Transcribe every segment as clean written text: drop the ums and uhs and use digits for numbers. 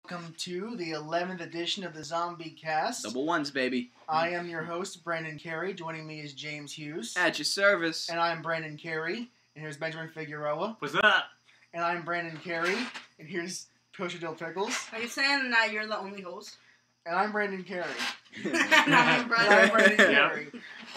Welcome to the 11th edition of the Zombie Cast. Double ones, baby. I am your host, Brandon Carey. Joining me is James Hughes. At your service. And I'm Brandon Carey. And here's Benjamin Figueroa. What's up? And I'm Brandon Carey. And here's Kosher Dill Pickles. Are you saying that you're the only host? And I'm Brandon Carey. And I'm Brandon Carey.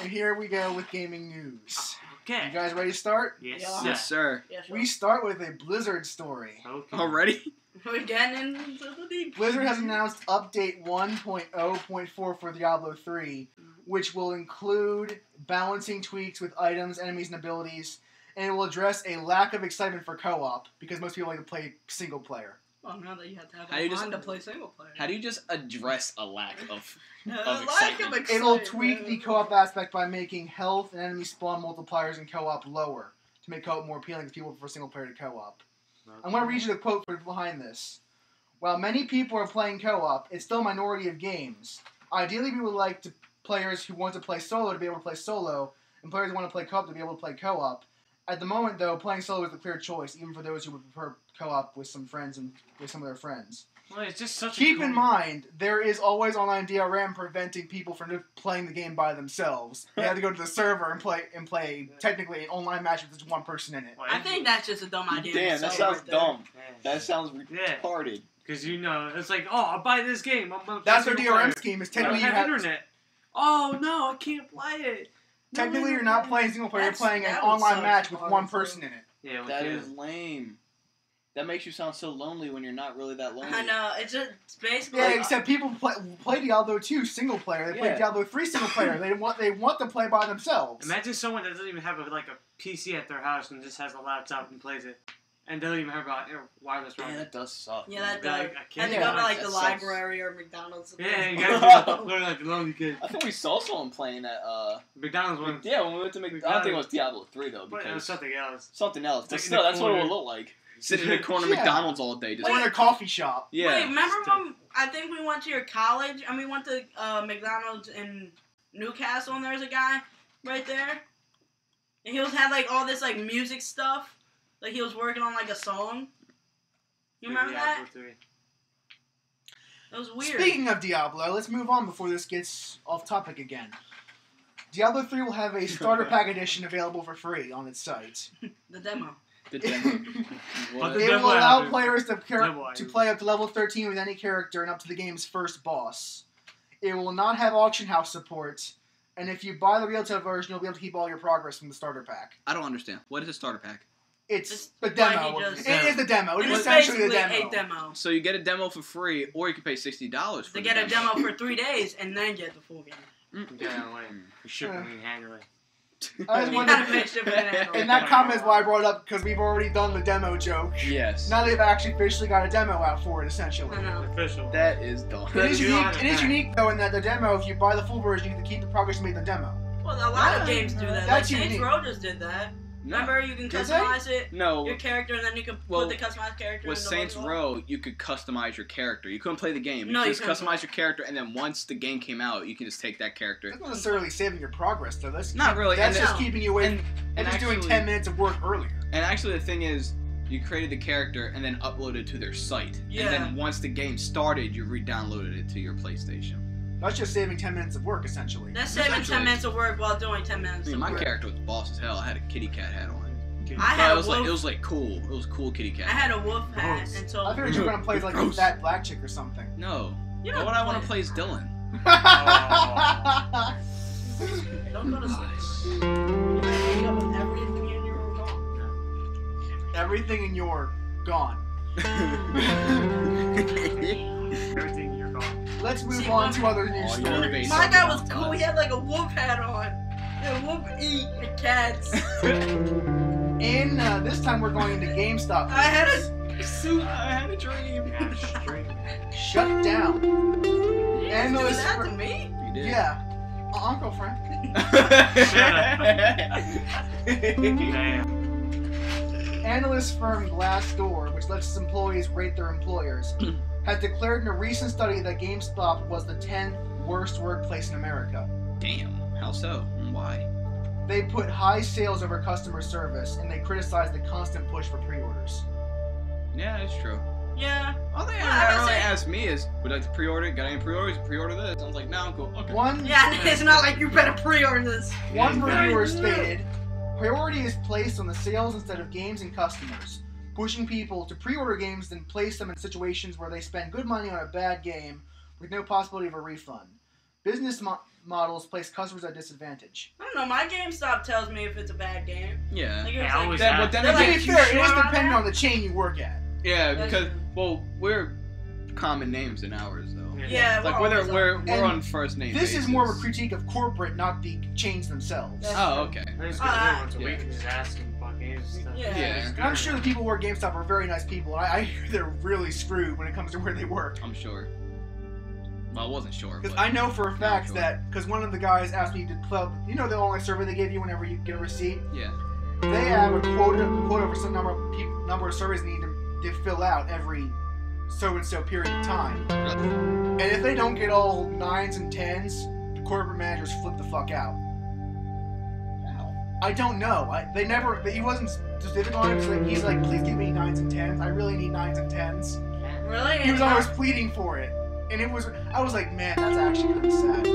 And here we go with gaming news. Okay. You guys ready to start? Yes, Yeah. Yes, sir. Yeah, sure. We start with a Blizzard story. Okay. Already? We're getting into the deep. Blizzard has announced Update 1.0.4 for Diablo 3, which will include balancing tweaks with items, enemies, and abilities, and it will address a lack of excitement for co-op, because most people like to play single player. Well, now that you have to have How do you online just- to play single player. How do you just address a lack of Lack excitement? of It'll excitement. tweak the co-op aspect by making health and enemy spawn multipliers in co-op lower, to make co-op more appealing to people for single player to co-op. I'm going to read you the quote behind this. While many people are playing co-op, it's still a minority of games. Ideally, we would like players who want to play solo to be able to play solo, and players who want to play co-op to be able to play co-op. At the moment, though, playing solo is the clear choice, even for those who would prefer co-op with some friends and with some of their friends. Well, it's just such Keep a in mind, there is always online DRM preventing people from playing the game by themselves. They have to go to the server and play technically an online match with just one person in it. I think that's just a dumb idea. Damn, that itself sounds right there. dumb. That sounds retarded. Because you know, it's like, oh, I'll buy this game. I'm gonna That's play their single DRM player. scheme. Is I don't technically you have have, internet. Oh no, I can't play it. No technically you're not internet. playing single player. You're playing an That would online suck, match with one honestly. person in it. Yeah, That is lame. That makes you sound so lonely when you're not really that lonely. I know. It's basically. Yeah, except people play Diablo 2 single player. They play Yeah. Diablo 3 single player. They want to play by themselves. Imagine someone that doesn't even have a PC at their house and just has a laptop and plays it, and doesn't even have a wireless Man, router. that does suck. Yeah, that Be like, does. I Had can't to do go to that. like That the sucks. library or McDonald's. Yeah, you gotta learn like the lonely kid. I think we saw someone playing that, McDonald's one. yeah, when we went to I don't think it was Diablo 3, though, But it was because something else. something else. But Like in still, the that's what it corner. would look like. Sitting in a corner of Yeah. McDonald's all day. Just, Or in a coffee shop. yeah. Wait, remember when I think we went to your college and we went to McDonald's in Newcastle and there's a guy right there, and he had like all this like music stuff, like he was working on like a song. You remember that? Diablo 3. It was weird. Speaking of Diablo, let's move on before this gets off topic again. Diablo 3 will have a starter pack edition available for free on its site. The demo. The demo. But What? the It demo will allow happened. players to Demo happened. play up to level 13 with any character and up to the game's first boss. It will not have auction house support, and if you buy the retail version, you'll be able to keep all your progress from the starter pack. I don't understand. What is a starter pack? It's Just the like demo. he just It is the demo. It It is is essentially basically the demo. a demo. So you get a demo for free, or you can pay $60 for To the get a demo for 3 days and then get the full game. Yeah, like shipping and handling. I was You wondering- gotta make sure And that comment is why I brought it up, because we've already done the demo joke. Yes. Now they've actually officially got a demo out for it, essentially. I know. Official. That is dumb. It is You don't unique. have It is to pay. unique though in that the demo, if you buy the full version, you can keep the progress you made in the demo. Well, a lot of games do that. Like That's Saints unique. Row just did that. No. Remember, you can Did they? customize it, No. your character, and then you can Well, put the customized character With in the Saints logo. Row, you could customize your character. You couldn't play the game. You No, could you just couldn't. customize your character, and then once the game came out, you can just take that character. That's not necessarily saving your progress though. That's Not really. That's and just then- keeping you away. and, And just actually, doing 10 minutes of work earlier. And actually, the thing is, you created the character and then uploaded it to their site. Yeah. And then once the game started, you re-downloaded it to your PlayStation. That's just saving 10 minutes of work, essentially. That's saving Essentially. 10 minutes of work while doing 10 minutes I mean, of my work. character was boss as hell. I had a kitty cat hat on. I But had it a was wolf. like it was like cool. It was a cool kitty cat. I had a wolf hat Gross. until. I figured you were gonna play like a Gross. fat black chick or something. No. You Why don't would I want to play- play as Dylan? Don't go to sleep. You wake up with everything in your gone. Everything in your gone. Everything you're gone. Let's move See, on one- to other news Oh, you're stories. based My on guy the was cool. God. He had like a wolf hat on. And wolf eat the cats. In this time we're going into GameStop. I had news. a suit. I had a dream. Yeah, straight. Shut down. You And do those that fr- to me? You did. Yeah. Uncle Frank. Damn. Analyst firm Glassdoor, which lets its employees rate their employers, has declared in a recent study that GameStop was the 10th worst workplace in America. Damn. How so? And why? They put high sales over customer service, and they criticized the constant push for pre-orders. Yeah, that's true. Yeah. All they Well, I ever would really say- asked me is, would you like to pre-order? Got any pre-orders? Pre-order this. I was like, no, I'm cool. Okay. Yeah, it's not like you better pre-order this. One Yeah, reviewer exactly. stated, priority is placed on the sales instead of games and customers, pushing people to pre-order games then place them in situations where they spend good money on a bad game with no possibility of a refund. Business models place customers at disadvantage. I don't know. My GameStop tells me if it's a bad game. Yeah. Like, Yeah, it's I like, always Then, have. but then They're To again, be you fair, it sure is about dependent that? on the chain you work at. yeah, That's because true. well, we're common names in ours though. Yeah, Like we're whether always we're And on first name. This is basis. more of a critique of corporate, not the chains themselves. That's Oh, true. okay. I just Ah, go there once a yeah. week and just ask them about games and stuff. Yeah. Yeah. It's And good. I'm sure the people who work at GameStop are very nice people, and I hear they're really screwed when it comes to where they work. I'm sure. Well, I wasn't sure. Because But I know for a fact sure. that, because one of the guys asked me to plug, you know the online survey they give you whenever you get a receipt? yeah. They have a quota for some number of surveys they need to fill out every so-and-so period of time. And if they don't get all 9s and 10s, the corporate managers flip the fuck out. Wow. I don't know. He wasn't specific on it. He's like, please give me 9s and 10s. I really need 9s and 10s. Really? He was always pleading for it. And I was like, man, that's actually kind of sad.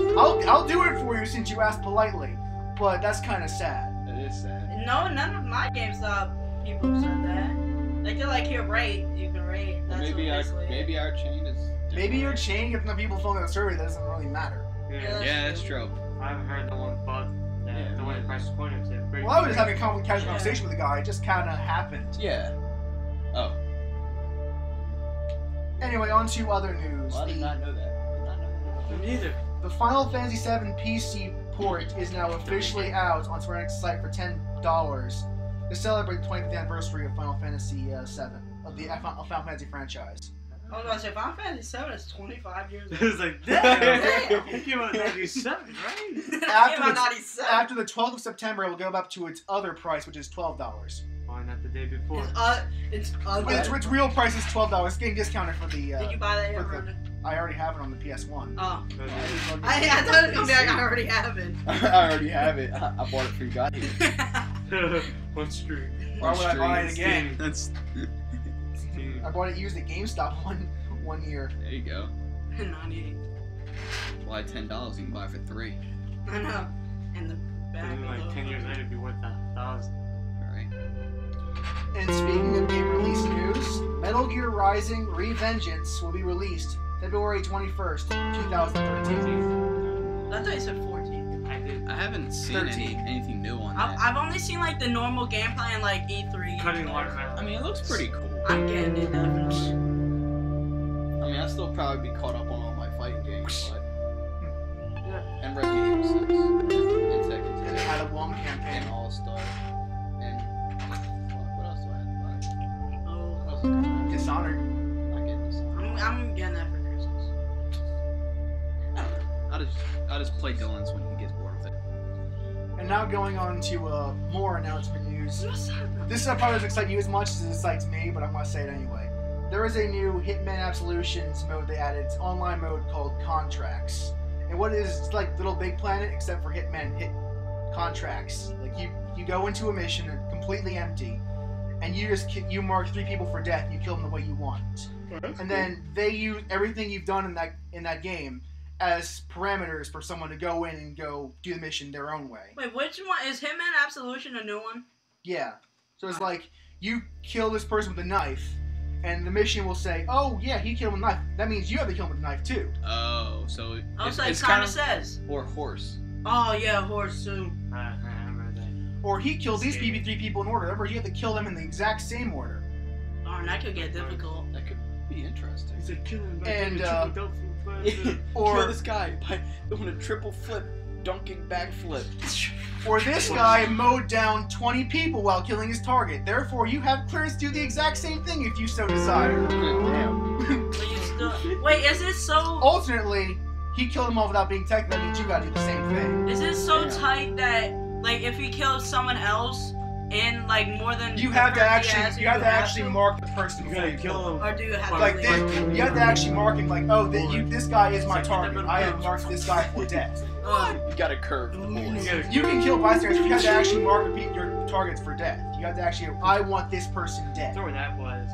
I'll do it for you since you asked politely. But that's kind of sad. That is sad. No, none of my GameStop people said that. Like, they're like, here, rate. You can rate. Well, That's maybe basically our chain is. Maybe your chain gets enough people filling out the survey, that doesn't really matter. Yeah. Yeah, that's true. I haven't heard no one bug Yeah. the way the price is going. Well, I was just having a casual conversation with the guy. It just kind of happened. Yeah. Oh. Anyway, on to other news. Well, I did not know that. Neither. The Final Fantasy VII PC port is now officially out on Square Enix's site for $10 to celebrate the 20th anniversary of Final Fantasy VII, of the Final Fantasy franchise. I was going to say, Final Fantasy VII is 25 years It old. was like, Damn. damn. It came out in 97, right? It came out 97. After the 12th of September, it will go up to its other price, which is $12. Why not the day before? It's ugly. But its real price is $12. It's getting discounted for the. Did you buy that yet, for the- Ronan? I already have it on the PS1. Oh. But- I thought it was going to be like, I already have it. I already have it. I bought it for you guys. One stream. Why would I buy it again? That's. Steam. I bought it used at GameStop one year. There you go. 98. Why $10? You can buy it for $3. I know. And the back. And like 10 years later, it'd be worth $1,000. Alright. And speaking of game release news, Metal Gear Rising: Revengeance will be released February 21st, 2013. I thought you said 14. I did. I haven't seen 13. anything new on that. I've only seen like the normal gameplay and like E3. Cutting gameplay. watermelon. I mean, it looks pretty cool. I'm getting it definitely. I mean, I'll still probably be caught up on all my fighting games, but. And Resident Evil 6. And Tekken 2. And it had a long campaign. And All Star. And. Fuck, what else do I have to buy? Oh, What else is coming out? Dishonored. I get this. I'm getting that for Christmas. I'll just play Dylan's when he gets bored with it. And now going on to more announcement news. What's that? This probably doesn't excite you as much as it excites me, but I'm going to say it anyway. There is a new Hitman Absolutions mode they added. It's an online mode called Contracts. And what it is, it's like Little Big Planet, except for Hitman hit contracts. Like you go into a mission completely empty, and you mark 3 people for death, and you kill them the way you want. And then they use everything you've done in that game as parameters for someone to go in and go do the mission their own way. Wait, which one is Hitman Absolution a new one? Yeah. So it's like you kill this person with a knife, and the mission will say, "Oh yeah, he killed him with a knife. That means you have to kill him with a knife too." Oh, so Oh, it's, so it it's kind kind of of says. or horse. Oh yeah, horse too. I remember that. Or he killed these Scary. 3 people in order. Remember, you have to kill them in the exact same order. Darn, that could get difficult. That could be interesting. He said kill him by And, doing a triple double flip. Or- kill this guy by doing a triple flip, dunking backflip. Or this guy mowed down 20 people while killing his target. Therefore, you have clearance to do the exact same thing if you so desire. Damn. But you still. Wait, is it so? Alternately, he killed them all without being teched. That means you gotta do the same thing. Is it so Yeah. tight that like if he kills someone else in like more than You the have to person he has, actually, you have to actually to? mark the person You before gotta you kill him. Or do you have to Like leave? this, you have to actually mark him. Like, oh, this guy is my target. I have marked this guy for death. You gotta curve the bullets. You gotta You can kill bystanders. You have to actually mark your targets for death. You have to actually, I want this person dead. That's where that was.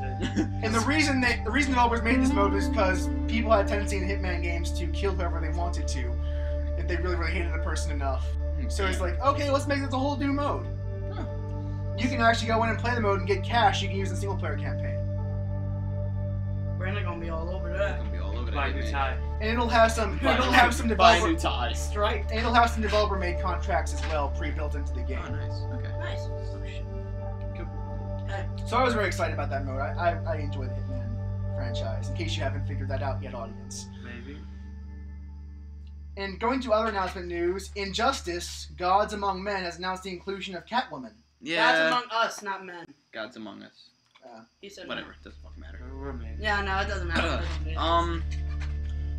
And the reason developers made this mode was because people had a tendency in Hitman games to kill whoever they wanted to, if they really, really hated a person enough. So it's like, okay, let's make this a whole new mode. You can actually go in and play the mode and get cash you can use in the single player campaign. Brandon gonna be all over that. Gonna be all over Buy a new that. tie. And it'll have some Buy developer new ties. Strike. and it'll have some developer made contracts as well pre-built into the game. Oh, nice. Okay. Nice. Oh shit. Okay. So I was very excited about that mode. I enjoy the Hitman franchise. In case you haven't figured that out yet, audience. Maybe. And going to other announcement news, Injustice: Gods Among Men has announced the inclusion of Catwoman. Yeah. God's among us, not men. God's among us. He said Whatever. men. Doesn't fucking matter. We're made. Yeah, no, it doesn't matter.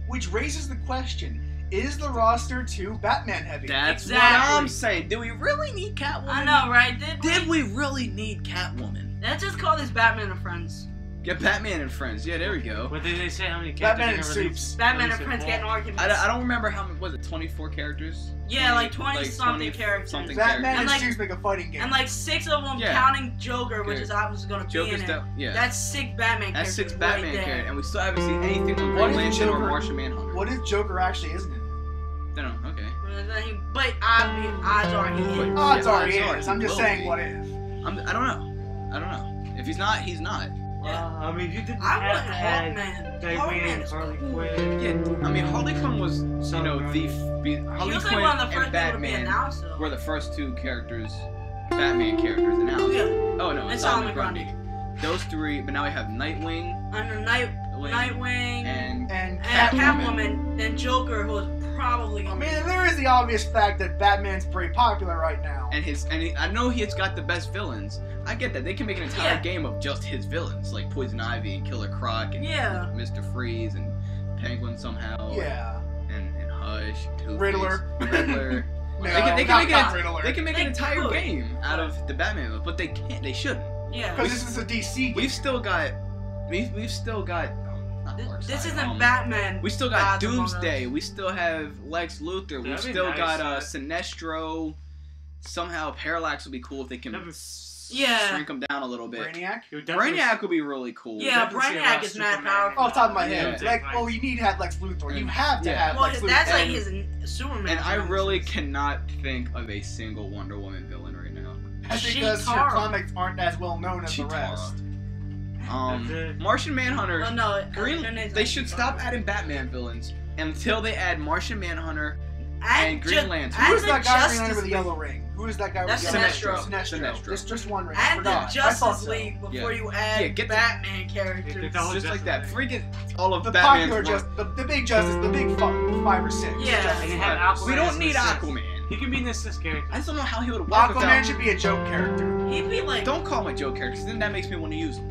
Which raises the question: is the roster too Batman heavy? That's Exactly. what I'm saying. Do we really need Catwoman? I know, right? Did we really need Catwoman? Let's just call this Batman and Friends. Get Batman and Friends. Yeah, there we go. What did they say? How many characters Batman are and gonna release? Supes. Batman release and in Friends fall? getting arguments. I don't remember how many, was it 24 characters? Yeah, like 20 something 20 characters. something Batman characters. and like- Supes make a fighting game. And like 6 of them Yeah. counting Joker, which Okay. is obviously gonna be Joker's in it. stuff. Yeah. That's 6 Batman That's characters 6 right Batman there. characters, and we still haven't seen anything with What Green is Lantern or Joker- Martian Manhunter. What if Joker actually isn't in it? No, okay. But odds are he is. Odds Yeah, are he odds are is. he I'm just will saying be. what if. I don't know. If he's not, he's not. I mean, you didn't I have want to add Hawkman. Nightwing Hawkman and is Harley cool. Quinn. Yeah, I mean, Harley Quinn was, So Harley He was like Quinn one of the first and people to be Batman announced, though. were the first 2 characters, Batman characters announced. Yeah. Oh no, And it's Solomon Solomon Grundy. Those 3, but now we have Nightwing, Under Nightwing and And Catwoman, and Joker, who is probably I gonna mean, there is the obvious fact that Batman's pretty popular right now. I know he's got the best villains. I get that. They can make an entire Yeah. game of just his villains, like Poison Ivy and Killer Croc and Yeah. Mr. Freeze and Penguin somehow. Yeah. And Hush, Two-Face, Riddler. Riddler. No, They can make not it. Riddler. They can make They an entire could. game out of the Batman villains, but they can't. They shouldn't. Yeah. Because this is a DC game. We've still got. We've still got. Not This Darkseid, isn't Batman. We still got Gods Among Us. Doomsday. We still have Lex Luthor. We've That'd be still nice, got yeah. Sinestro. Somehow Parallax would be cool if they can That'd be- Yeah. shrink him down a little bit. Brainiac? You would definitely- Brainiac would be really cool. Yeah, definitely see a lot Brainiac of is mad Superman. powerful. Off the top of my Yeah. head. Like, well, you need to have Lex Luthor. You have to Yeah. have Well, Lex Luthor. that's like And- his Superman. And I for really instance. cannot think of a single Wonder Woman villain right now. That's because her Cheetara. comics aren't as well known as the Cheetara. rest. That's it. Martian Manhunter. Oh, no, Green. her name's They not should Cheetara. stop adding Batman villains until they add Martian Manhunter And and Green Lantern. Who and is the that guy Justice with the League. yellow ring? Who is that guy That's with the yellow Sinestro. ring? Sinestro. Just one ring. I And the forgot. I thought Justice so. League before Yeah. you Yeah, add get the- Batman characters. Get the whole Just like Justice that. League. Freaking all of The Batman's popular, the big Justice, the big 5 or 6. Yeah. And you have Aquaman. We as don't an need assist. Aquaman. He can be an assist character. I just don't know how he would work Aquaman without. should be a joke character. He'd be like, Don't call him a joke character, 'cause then that makes me want to use him.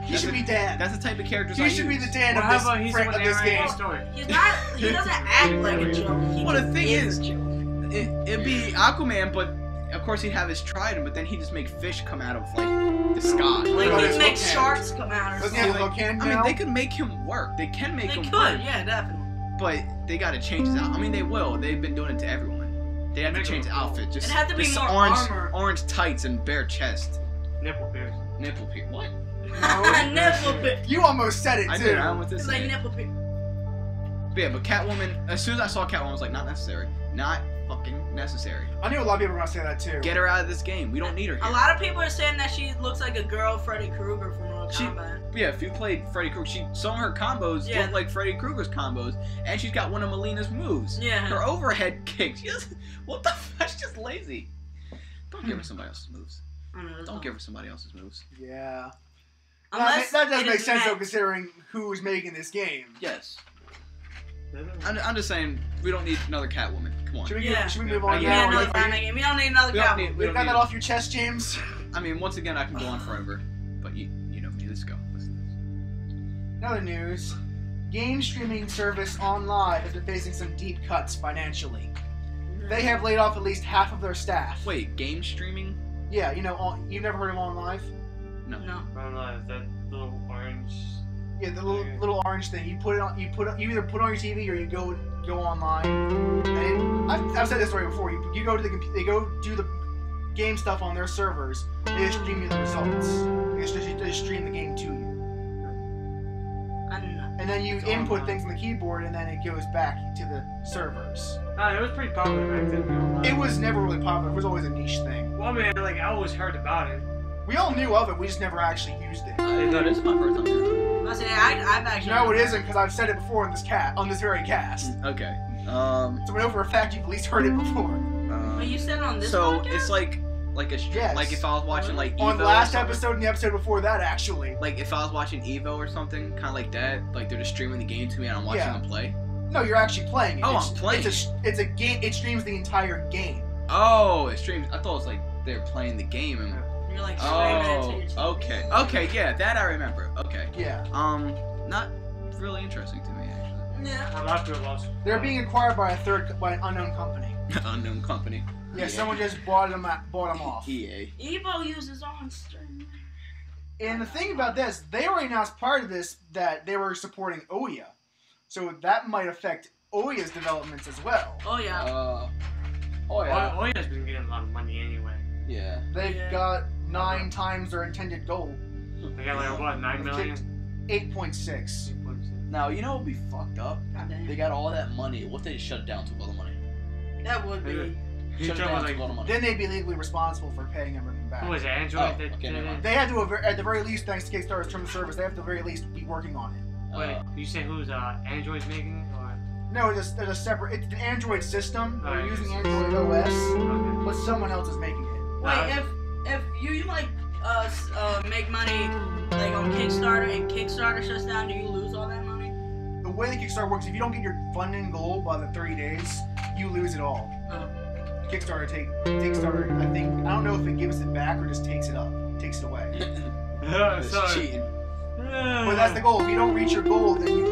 He should be Dan. That's the type of characters I He use. should be the Dan Well, of how this, about he's the one of this narrating game. the story? he's not. He doesn't act like a joke. He Well, the just thing is, a joke. It'd be Aquaman, but of course he'd have his trident, but then he'd just make fish come out of like the sky. Like Oh, he'd there's make hook sharks come out or Doesn't he have a something. hook hand I mean, now? they could make him work. They can make They him could, work, yeah, definitely. but they got to change his out. I mean, they will. They've been doing it to everyone. They have to Make change him the cool. outfit. Just It had to be just more orange, armor. orange tights and bare chest, Nipple piercing. nipple piercing. What? Nipple pit. You almost said it I too. did. I don't want this. It's like nipple pit. But yeah, but Catwoman. As soon as I saw Catwoman, I was like, not necessary. Not fucking necessary. I knew a lot of people were gonna say that too. Get her out of this game. We don't need her here. A lot of people are saying that she looks like a girl Freddy Krueger from Mortal She- Kombat. Yeah, if you played Freddy Krueger, some of her combos Yeah. look like Freddy Krueger's combos, and she's got one of Melina's moves. Yeah. Her overhead kicks. What the fuck? She's just lazy. Don't give her somebody else's moves. I don't know, Don't give her somebody else's moves. Yeah. Unless that does it make is sense though, meant- considering who's making this game. Yes. I'm just saying, we don't need another Catwoman. Come on. Should we, Yeah. should we move on Yeah, Yeah, now? another Like, Batman game. We don't need another We don't Catwoman. need- we We've got that off your chest, James. I mean, once again, I can go on forever, but you know me. Let's go. Another news. Game streaming service OnLive has been facing some deep cuts financially. They have laid off at least half of their staff. Wait, game streaming? Yeah, you know, you've never heard of OnLive? No. No. I don't know, is that little orange? Yeah, the little orange thing. You put it on. You either put it on your TV or you go online. And I've said this story before. You go to the they go do the game stuff on their servers, they just stream you the results. They just stream the game to you. And then you input things on the keyboard, and then it goes back to the servers. It was pretty popular back then. It was never really popular. It was always a niche thing. Well, man, like, I always heard about it. We all knew of it. We just never actually used it. No, this is my first time hearing it. I've actually. No, it isn't, because I've said it before on this very cast. Okay. So I know for a fact you've at least heard it before. Well, you said it on this So podcast? it's like a stream. Yes. Like if I was watching like Evo On the last episode and the episode before that, actually. Like if I was watching Evo or something, kind of like that. Like they're just streaming the game to me and I'm watching them play. No, you're actually playing it. Oh, I'm playing. It's a game. It streams the entire game. Oh, it streams. I thought it was like they're playing the game and. You're like streaming it to your TV. Okay. Okay, yeah, that I remember. Okay. Yeah. Not really interesting to me actually. Yeah. I'm not sure it was. They're being acquired by an unknown company. Unknown company. Yeah, EA. someone just bought them off. EA. Evo uses on stream. And the thing about this, they already announced part of this that they were supporting Ouya. So that might affect Ouya's developments as well. Oh yeah. Oh yeah. Ouya's been getting a lot of money anyway. Yeah. They've got 9 times their intended goal. They got like, what, 9 million? 8.6. Now, you know what would be fucked up? God damn. They got all that money. What if they shut it down to all the money? That would be. Shut it down to all the money. Then they'd be legally responsible for paying everything back. Who was it, Android? Oh, that okay, did never it? mind. They had to, at the very least, thanks to Kickstarter's terms of service, they have to at the very least be working on it. Wait, you say who's Android's making it? Or? No, there's a separate. It's an Android system. They're Alright. using Android OS, Okay. but someone else is making it. Wait, if you like make money like on Kickstarter and Kickstarter shuts down, do you lose all that money? The way the Kickstarter works, if you don't get your funding goal by the 30 days, you lose it all. Oh. Kickstarter, I think, I don't know if it gives it back or just takes it away. It's Sorry. cheating. But that's the goal. If you don't reach your goal, then you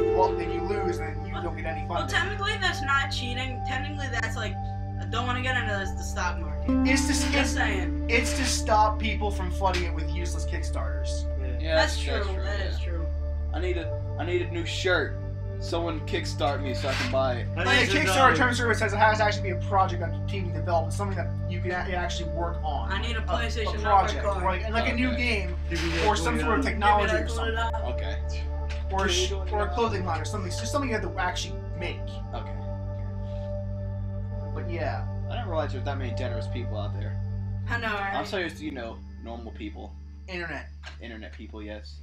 lose, and you don't get any Well, funding. technically that's not cheating. Technically that's like, I don't want to get into the stock market. It's Just saying. to stop people from flooding it with useless Kickstarters. Yeah, That's true. That yeah. is true. I need a new shirt. Someone kickstart me so I can buy it. Like the Kickstarter term service says it has to actually be a project that's being developed, something that you can actually work on. I need a PlayStation a project, card. like a new game, Okay. or some sort of technology or something, Okay. or a clothing line or something. It's just something you have to actually make. Okay. But yeah, I didn't realize there's that many generous people out there. I know, right? I'm so used to, normal people. internet. Internet people, yes.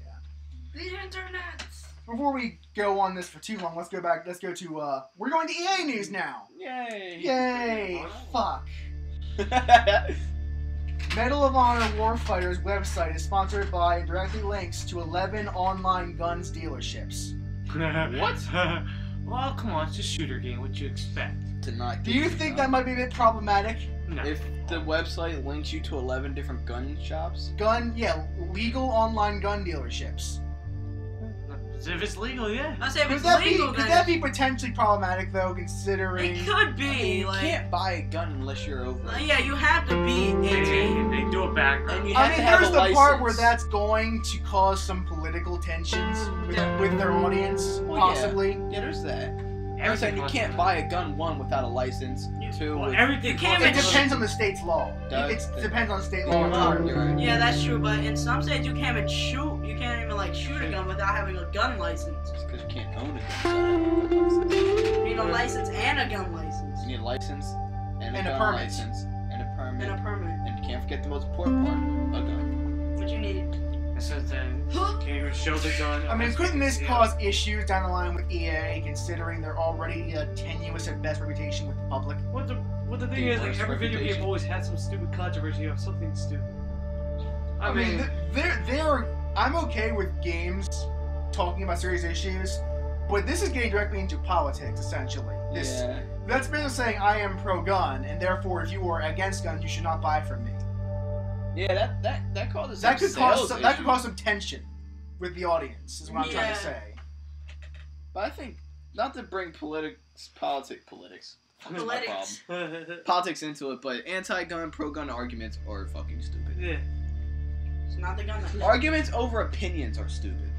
The internet. Before we go on this for too long, let's go back. Let's go to we're going to EA news now. Yay! Yay! Fuck. Medal of Honor Warfighter's website is sponsored by and directly links to 11 online guns dealerships. What? Well, come on, it's a shooter game. What you expect? To not Do you think that might be a bit problematic? No. If the website links you to 11 different gun shops? Legal online gun dealerships. If it's legal, yeah. I say if Could it's that legal, be potentially problematic though, considering? it could be. I mean, you like, can't buy a gun unless you're over. yeah, you have to be 18. They do a background. And you I have mean, to have there's a the license. part where that's going to cause some political tensions with their audience, Well, possibly. Yeah, there's that. I'm Everything saying you costs can't money. buy a gun, 1, without a license, 2, Well, with... everything You can't It costs depends on the state's law. Does It it? depends on the state law. You're right. Yeah, that's true, but in some states you can't even shoot. You can't even like shoot a gun without having a gun license. It's because you can't own a gun. You need a license and a gun license. You need a license and a And a gun permit. license and a permit. And a permit. And you can't forget the most important part, a gun. What you need. So then, can you even show the gun? I mean, unless couldn't you this see it? cause issues down the line with EA, considering they're already a tenuous at best reputation with the public? What the thing The is, like worst every video reputation. game always had some stupid controversy of something stupid. I mean, I'm okay with games talking about serious issues, but this is getting directly into politics, essentially. Yeah. That's basically saying I am pro-gun, and therefore, if you are against guns, you should not buy from me. Yeah, that causes That could sales cause issues. some tension with the audience. Is what I'm trying to say. But I think not to bring politics Politics. politics into it, but anti-gun, pro-gun arguments are fucking stupid. Yeah. It's not the gun that. Arguments over opinions are stupid.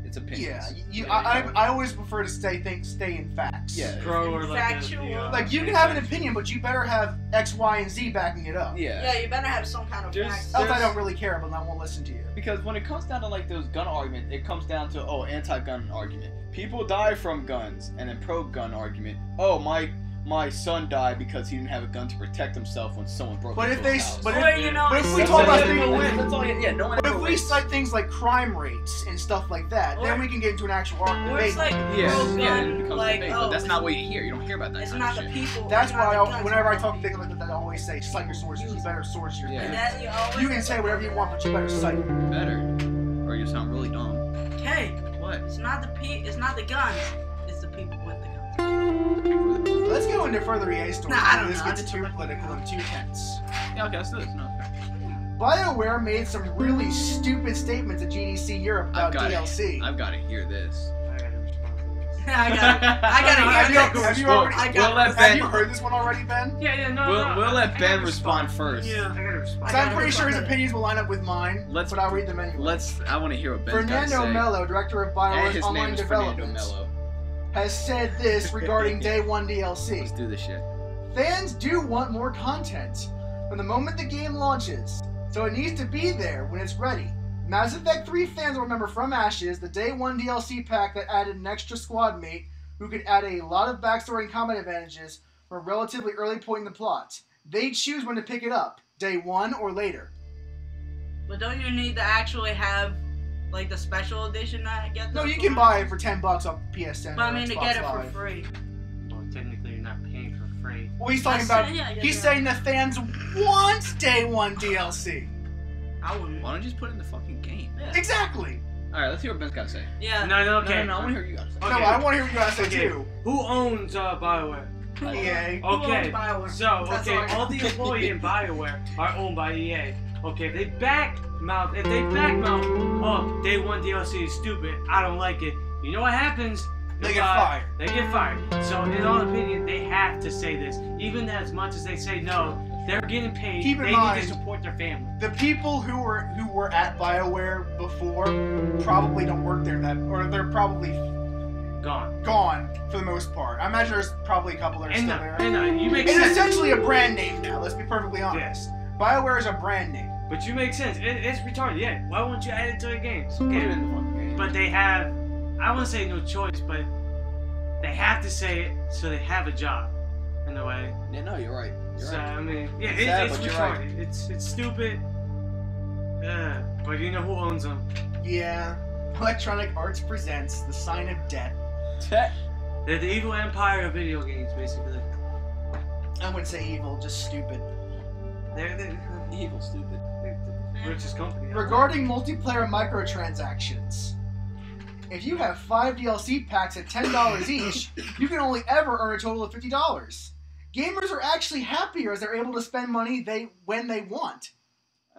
It's opinions. Yeah, I always prefer to stay in facts. Yeah. Pro or like Factual. Like, you can have an opinion, but you better have X, Y, and Z backing it up. Yeah. Yeah, you better have some kind of facts. Else I don't really care, but I won't listen to you. Because when it comes down to like those gun arguments, it comes down to anti-gun argument. People die from guns, and then pro-gun argument. Oh, my son died because he didn't have a gun to protect himself when someone broke into his house. But if we talk about things, that's all. Yeah, no one. but ever if we wins. cite things like crime rates and stuff like that, then we can get into an actual Or debate. it's like Yeah, pro-gun, it becomes like, debate, oh, but that's not what you hear. You don't hear about that. it's kind not of the shit. people. That's it's not why the guns, whenever I it's talk the to things like that, I always say, cite your sources. You better source your Yeah. things. And that, always You can say whatever you want, but you better cite it. Better, or you sound really dumb. Hey, What? it's not the guns. It's the people with the guns. Let's go into further EA stories. Nah, I don't This know. gets too political and too tense. Yeah, okay, let's do this. No, okay. BioWare made some really stupid statements at GDC Europe about DLC. I've got to hear this. I gotta respond to this. I gotta hear this. Have you already? Have you heard this one already, Ben? Yeah, no. We'll let I Ben gotta respond first. Yeah, I gotta respond. 'Cause I'm pretty sure his opinions will line up with mine. Let's- but I'll read them anyway. I want to hear what Ben's got to Fernando say. Mello, director of And BioWare's his name online is Fernando development, Mello. has said this regarding Day 1 DLC. Let's do this shit. Fans do want more content from the moment the game launches, so it needs to be there when it's ready. Mass Effect 3 fans will remember from Ashes the Day 1 DLC pack that added an extra squad mate who could add a lot of backstory and combat advantages from a relatively early point in the plot. They choose when to pick it up, Day 1 or later. But don't you need to actually have like the special edition that gets? No, you can buy it for $10 on PSN. But I or mean, to Xbox get it for Live. free. Well, technically, you're not paying for free. Well, he's talking about. Yeah, He's saying the fans want Day 1 DLC. I wouldn't. Why don't you just put it in the fucking game? Yeah. Exactly. All right, let's hear what Ben's got to say. Yeah. No, okay. No, I want to hear what you got to say. Okay. No, I want to hear what you guys say Okay. too. Who owns BioWare? EA. Who owns Okay, BioWare? so That's okay, all I all got. the employees in BioWare are owned by EA. Okay, if they backmouth, oh, Day 1 DLC is stupid, I don't like it. You know what happens? They get fired. They get fired. So in all opinion, they have to say this. Even as much as they say no, they're getting paid. Keep in they mind- need to support their family. The people who were at BioWare before probably don't work there or they're probably Gone. for the most part. I imagine there's probably a couple that are still there. You make It's sense. essentially a brand name now. Let's be perfectly honest. BioWare is a brand name. But you make sense. It's retarded. Yeah. Why won't you add it to the games? Put it Okay. in the fucking game. But they have, I wouldn't say no choice, but they have to say it so they have a job, in a way. Yeah, no, you're right. You're So, right. I mean, yeah, It's sad, it's but you're right. retarded. It's stupid. But you know who owns them? Yeah. Electronic Arts presents The Sign of Death. They're the evil empire of video games, basically. I wouldn't say evil, just stupid. They're Evil, stupid. the richest company. Regarding multiplayer microtransactions, if you have 5 DLC packs at $10 each, you can only ever earn a total of $50. Gamers are actually happier as they're able to spend money when they want.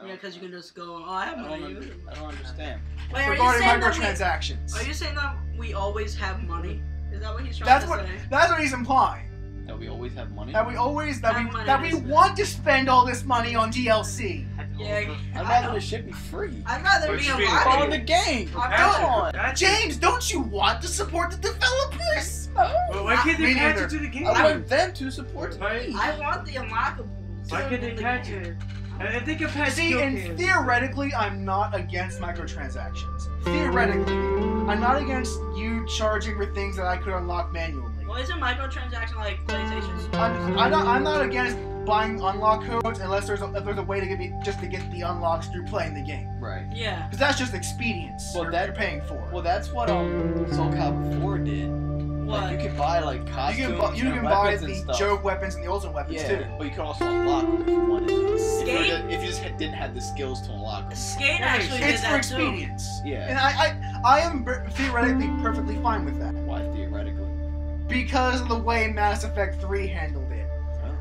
Yeah, because you can just go. Oh, I have money. I don't understand. Wait, are you Regarding saying that microtransactions. Are you saying that we always have money? Is that what he's trying That's to what say? that's what he's implying. That we always have money. That we always that Have we money. want to spend all this money on DLC. Yeah, I'd rather the shit be free. I'd rather Or be should be alive. On the game. I'm Patch it, on. patch it. James, don't you want to support the developers? Well, why can't Me they patch neither. it to the game? I want them to support Right? me. I want the unlockables. Why can't they patch it? If they can patch See, skill and cans- theoretically, I'm not against microtransactions. Theoretically, I'm not against you charging for things that I could unlock manually. Well, isn't microtransaction like PlayStation's? I'm not against buying unlock codes unless there's a way to get the unlocks through playing the game. Right. Yeah. Because that's just expedience. Well, you're paying for. Well, that's what Soul Calibur 4 did. What? Like, you could buy like you costumes can and buy weapons and the stuff. joke weapons and the ultimate weapons Yeah, too. but you could also unlock them if you wanted to. Skate? If you just didn't have the skills to unlock them. Skate Yeah, actually did It's for that too. expedience. Yeah. And I am theoretically perfectly fine with that. Why theoretically? Because of the way Mass Effect 3 handled it. Oh.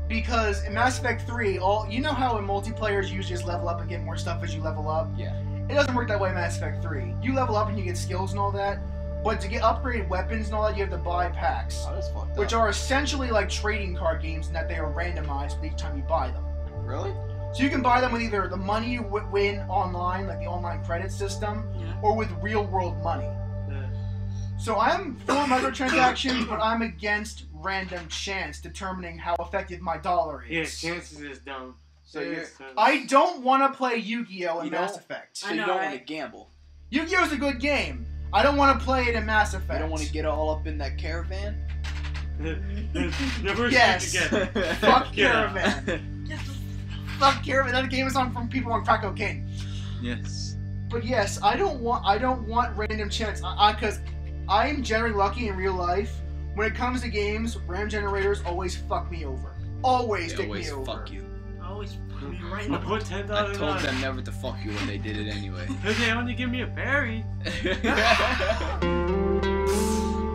Because in Mass Effect 3, you know how in multiplayer you just level up and get more stuff as you level up? Yeah. It doesn't work that way in Mass Effect 3. You level up and you get skills and all that, but to get upgraded weapons and all that, you have to buy packs. Oh, that's fucked up. Which are essentially like trading card games in that they are randomized with each time you buy them. Really? So you can buy them with either the money you win online, like the online credit system, or with real-world money. So I'm for microtransactions, but I'm against random chance determining how effective my dollar is. Yeah, chances is dumb. So I don't want to play Yu-Gi-Oh! In Mass Effect. So you don't want to gamble. Yu-Gi-Oh's a good game. I don't want to play it in Mass Effect. You don't want to get all up in that caravan? Yes. Fuck Caravan. Fuck Caravan. That game is from people on crack cocaine. Yes. But yes, I don't want random chance because I'm generally lucky in real life. When it comes to games, random generators always fuck me over. Always dick me over. Fuck you. Always put me right in the Put $10 I told them never to fuck you when they did it anyway. They only give me a berry.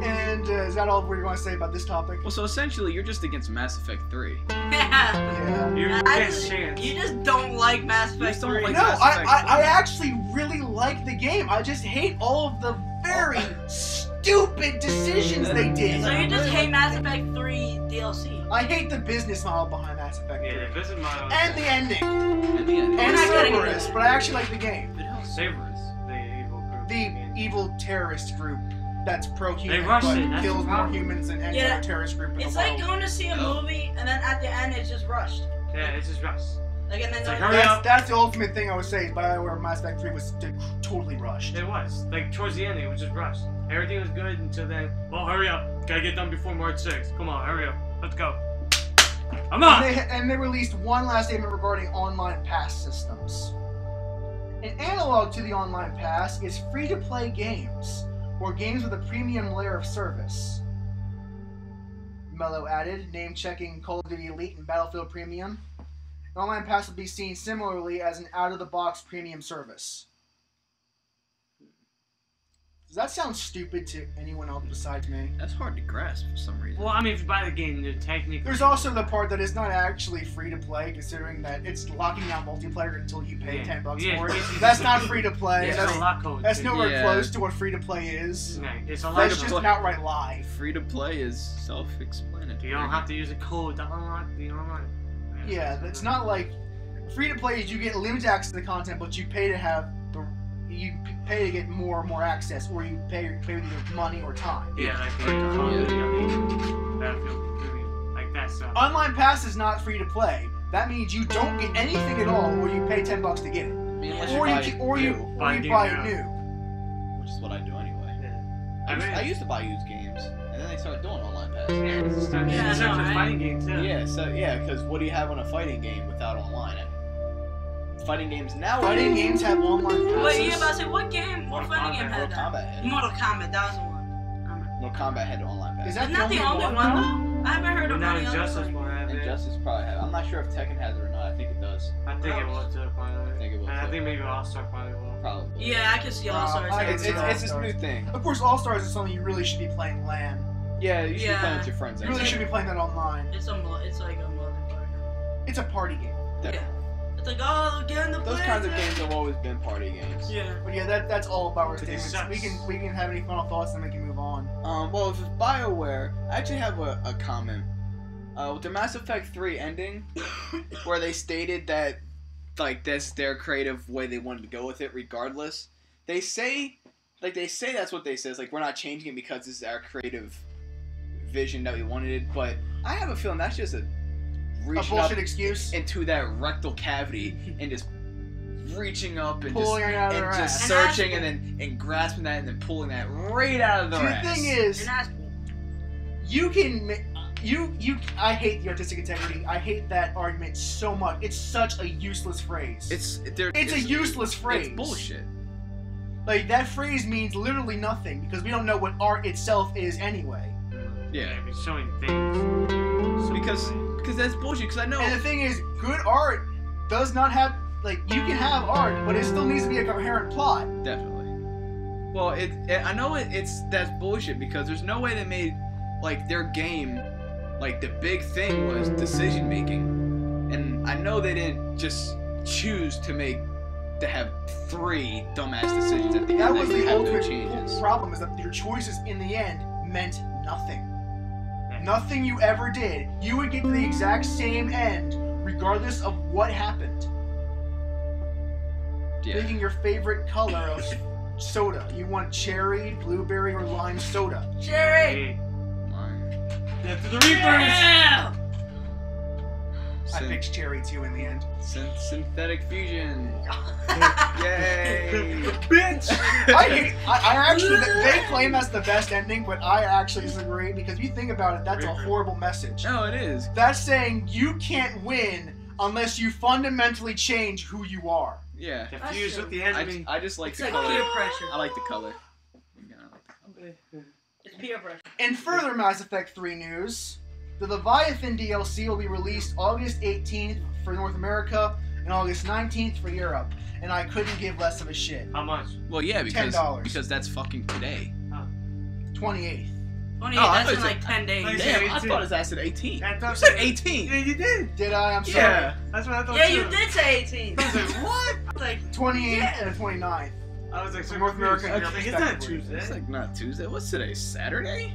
And is that all we're going to say about this topic? Well, so essentially, you're just against Mass Effect 3. Yeah. You're against chance. You just don't like Mass Effect 3. No, I actually really like the game. I just hate all of the very stupid decisions they did. So you just hate Mass Effect 3 DLC. I hate the business model behind Mass Effect 3. Yeah, the business model. And the ending. And And not getting Cerberus, but I actually like the game. Cerberus, the evil group. The evil terrorist group that's pro-human, They rushed but it, that's kills the more problem. humans than any Yeah, other terrorist group in It's the like world. going to see a movie and then at the end it's just rushed. Yeah, it's just Russ. Like and then It's like, like, hurry up. That's the ultimate thing I would say is BioWare Mass Effect 3 was totally rushed. It was. Like, towards the end, it was just rushed. Everything was good until then. Well, hurry up. Gotta get done before March 6th. Come on, hurry up. Let's go. I'm on! And they released one last statement regarding online pass systems. An analog to the online pass is free-to-play games, or games with a premium layer of service. Mello added, name-checking Call of Duty Elite and Battlefield Premium. An online pass will be seen similarly as an out-of-the-box premium service. Does that sound stupid to anyone else besides me? That's hard to grasp for some reason. Well, I mean, if you buy the game, you're technically... There's also the part that is not actually free to play, considering that it's locking out multiplayer until you pay $10 for it. That's not free to play. It's a lot code. That's nowhere Yeah. close to what free to play is. Okay, it's a lot That's of just code. an outright lie. Free to play is self-explanatory. You don't have to use a code to unlock the online. Yeah, it's not like free to play is you get limited access to the content, but you pay to have you pay to get more and more access, or you pay with either money or time. Yeah, like Battlefield, like that stuff. Online Pass is not free to play. That means you don't get anything at all, or you pay $10 to get it, I mean, unless or you buy it new. which is what I do anyway. Yeah. I used to buy used games, and then they started doing online pass. Yeah, it's Yeah, I a know, right? fighting game too. Yeah, because what do you have on a fighting game without online? Fighting games now. Fighting games have online passes. Wait, you about to say what game? What Mortal fighting game Kombat. had Mortal that? Kombat had. Mortal Kombat, that was the one. Mortal Kombat had online pass. Is that Isn't that the only one though? I haven't heard of Now any other Injustice one. will have it. Injustice probably had. I'm not sure if Tekken has it or not. I think it does. I think it will too, probably. I think it will, And I too. think maybe All-Star probably will. Probably. Yeah, I can see All Stars. I can It's see this All-Stars. new thing. Of course, All Stars is something you really should be playing LAN. Yeah, you should be Yeah. playing with your friends. You really should be playing that online. It's like a multiplayer. It's a party game. Yeah. It's like, oh, get in the Those kinds of games have always been party games. Yeah. But yeah, that's all about our But it statements. sucks. We can have any final thoughts and we can move on. Well, if it's BioWare, I actually have a comment. With the Mass Effect 3 ending, where they stated that, like, that's their creative way they wanted to go with it, regardless. They say that's what they say. It's like, we're not changing it because this is our creative vision that we wanted it. But I have a feeling that's just A reaching up bullshit excuse. into that rectal cavity and just reaching up and Pulling it out of and their just ass. searching and grasping that and then pulling that right out of their The ass. thing is, And that's you can I hate the artistic integrity. I hate that argument so much. It's such a useless phrase. It's a useless phrase. It's bullshit. Like, that phrase means literally nothing because we don't know what art itself is anyway. Yeah. It's showing things. So Because that's bullshit. Because I know. And the thing is, good art does not have, like, you can have art, but it still needs to be a coherent plot. Definitely. Well, I know that's bullshit because there's no way they made, like, their game, like, the big thing was decision making, and I know they didn't just choose to have 3 dumbass decisions at the That end was that the you have no ultimate changes. problem, is that your choices in the end meant nothing. Yeah. Nothing you ever did. You would get to the exact same end regardless of what happened. Yeah. Picking your favorite color of soda. You want cherry, blueberry, or lime soda? Cherry! Death to the Reapers! Yeah! I picked cherry too in the end. Synthetic fusion. Yay! Bitch! I actually, they claim that's the best ending, but I actually disagree because if you think about it, that's a horrible message. No, it is. That's saying you can't win unless you fundamentally change who you are. Yeah. Fuse with the enemy. I just like It's the like color. peer pressure. I like the color. It's peer pressure. In further Mass Effect 3 news, the Leviathan DLC will be released August 18th for North America and August 19th for Europe, and I couldn't give less of a shit. How much? Well, yeah, $10. because that's fucking today. 28th. 28, Oh, I that's in thought like you 10 days. Like- Damn, I 18. thought his ass said 18. I thought You said so. 18. Yeah, you did. Did I? I'm sorry. Yeah. That's what I thought Yeah, too. you did say 18. I was like, what? I was like, 28th Yeah. and the 29th. I was like, For so North confused. America and I was like, Europe, it's not respectively. It's Tuesday. like not Tuesday. What's today? Saturday?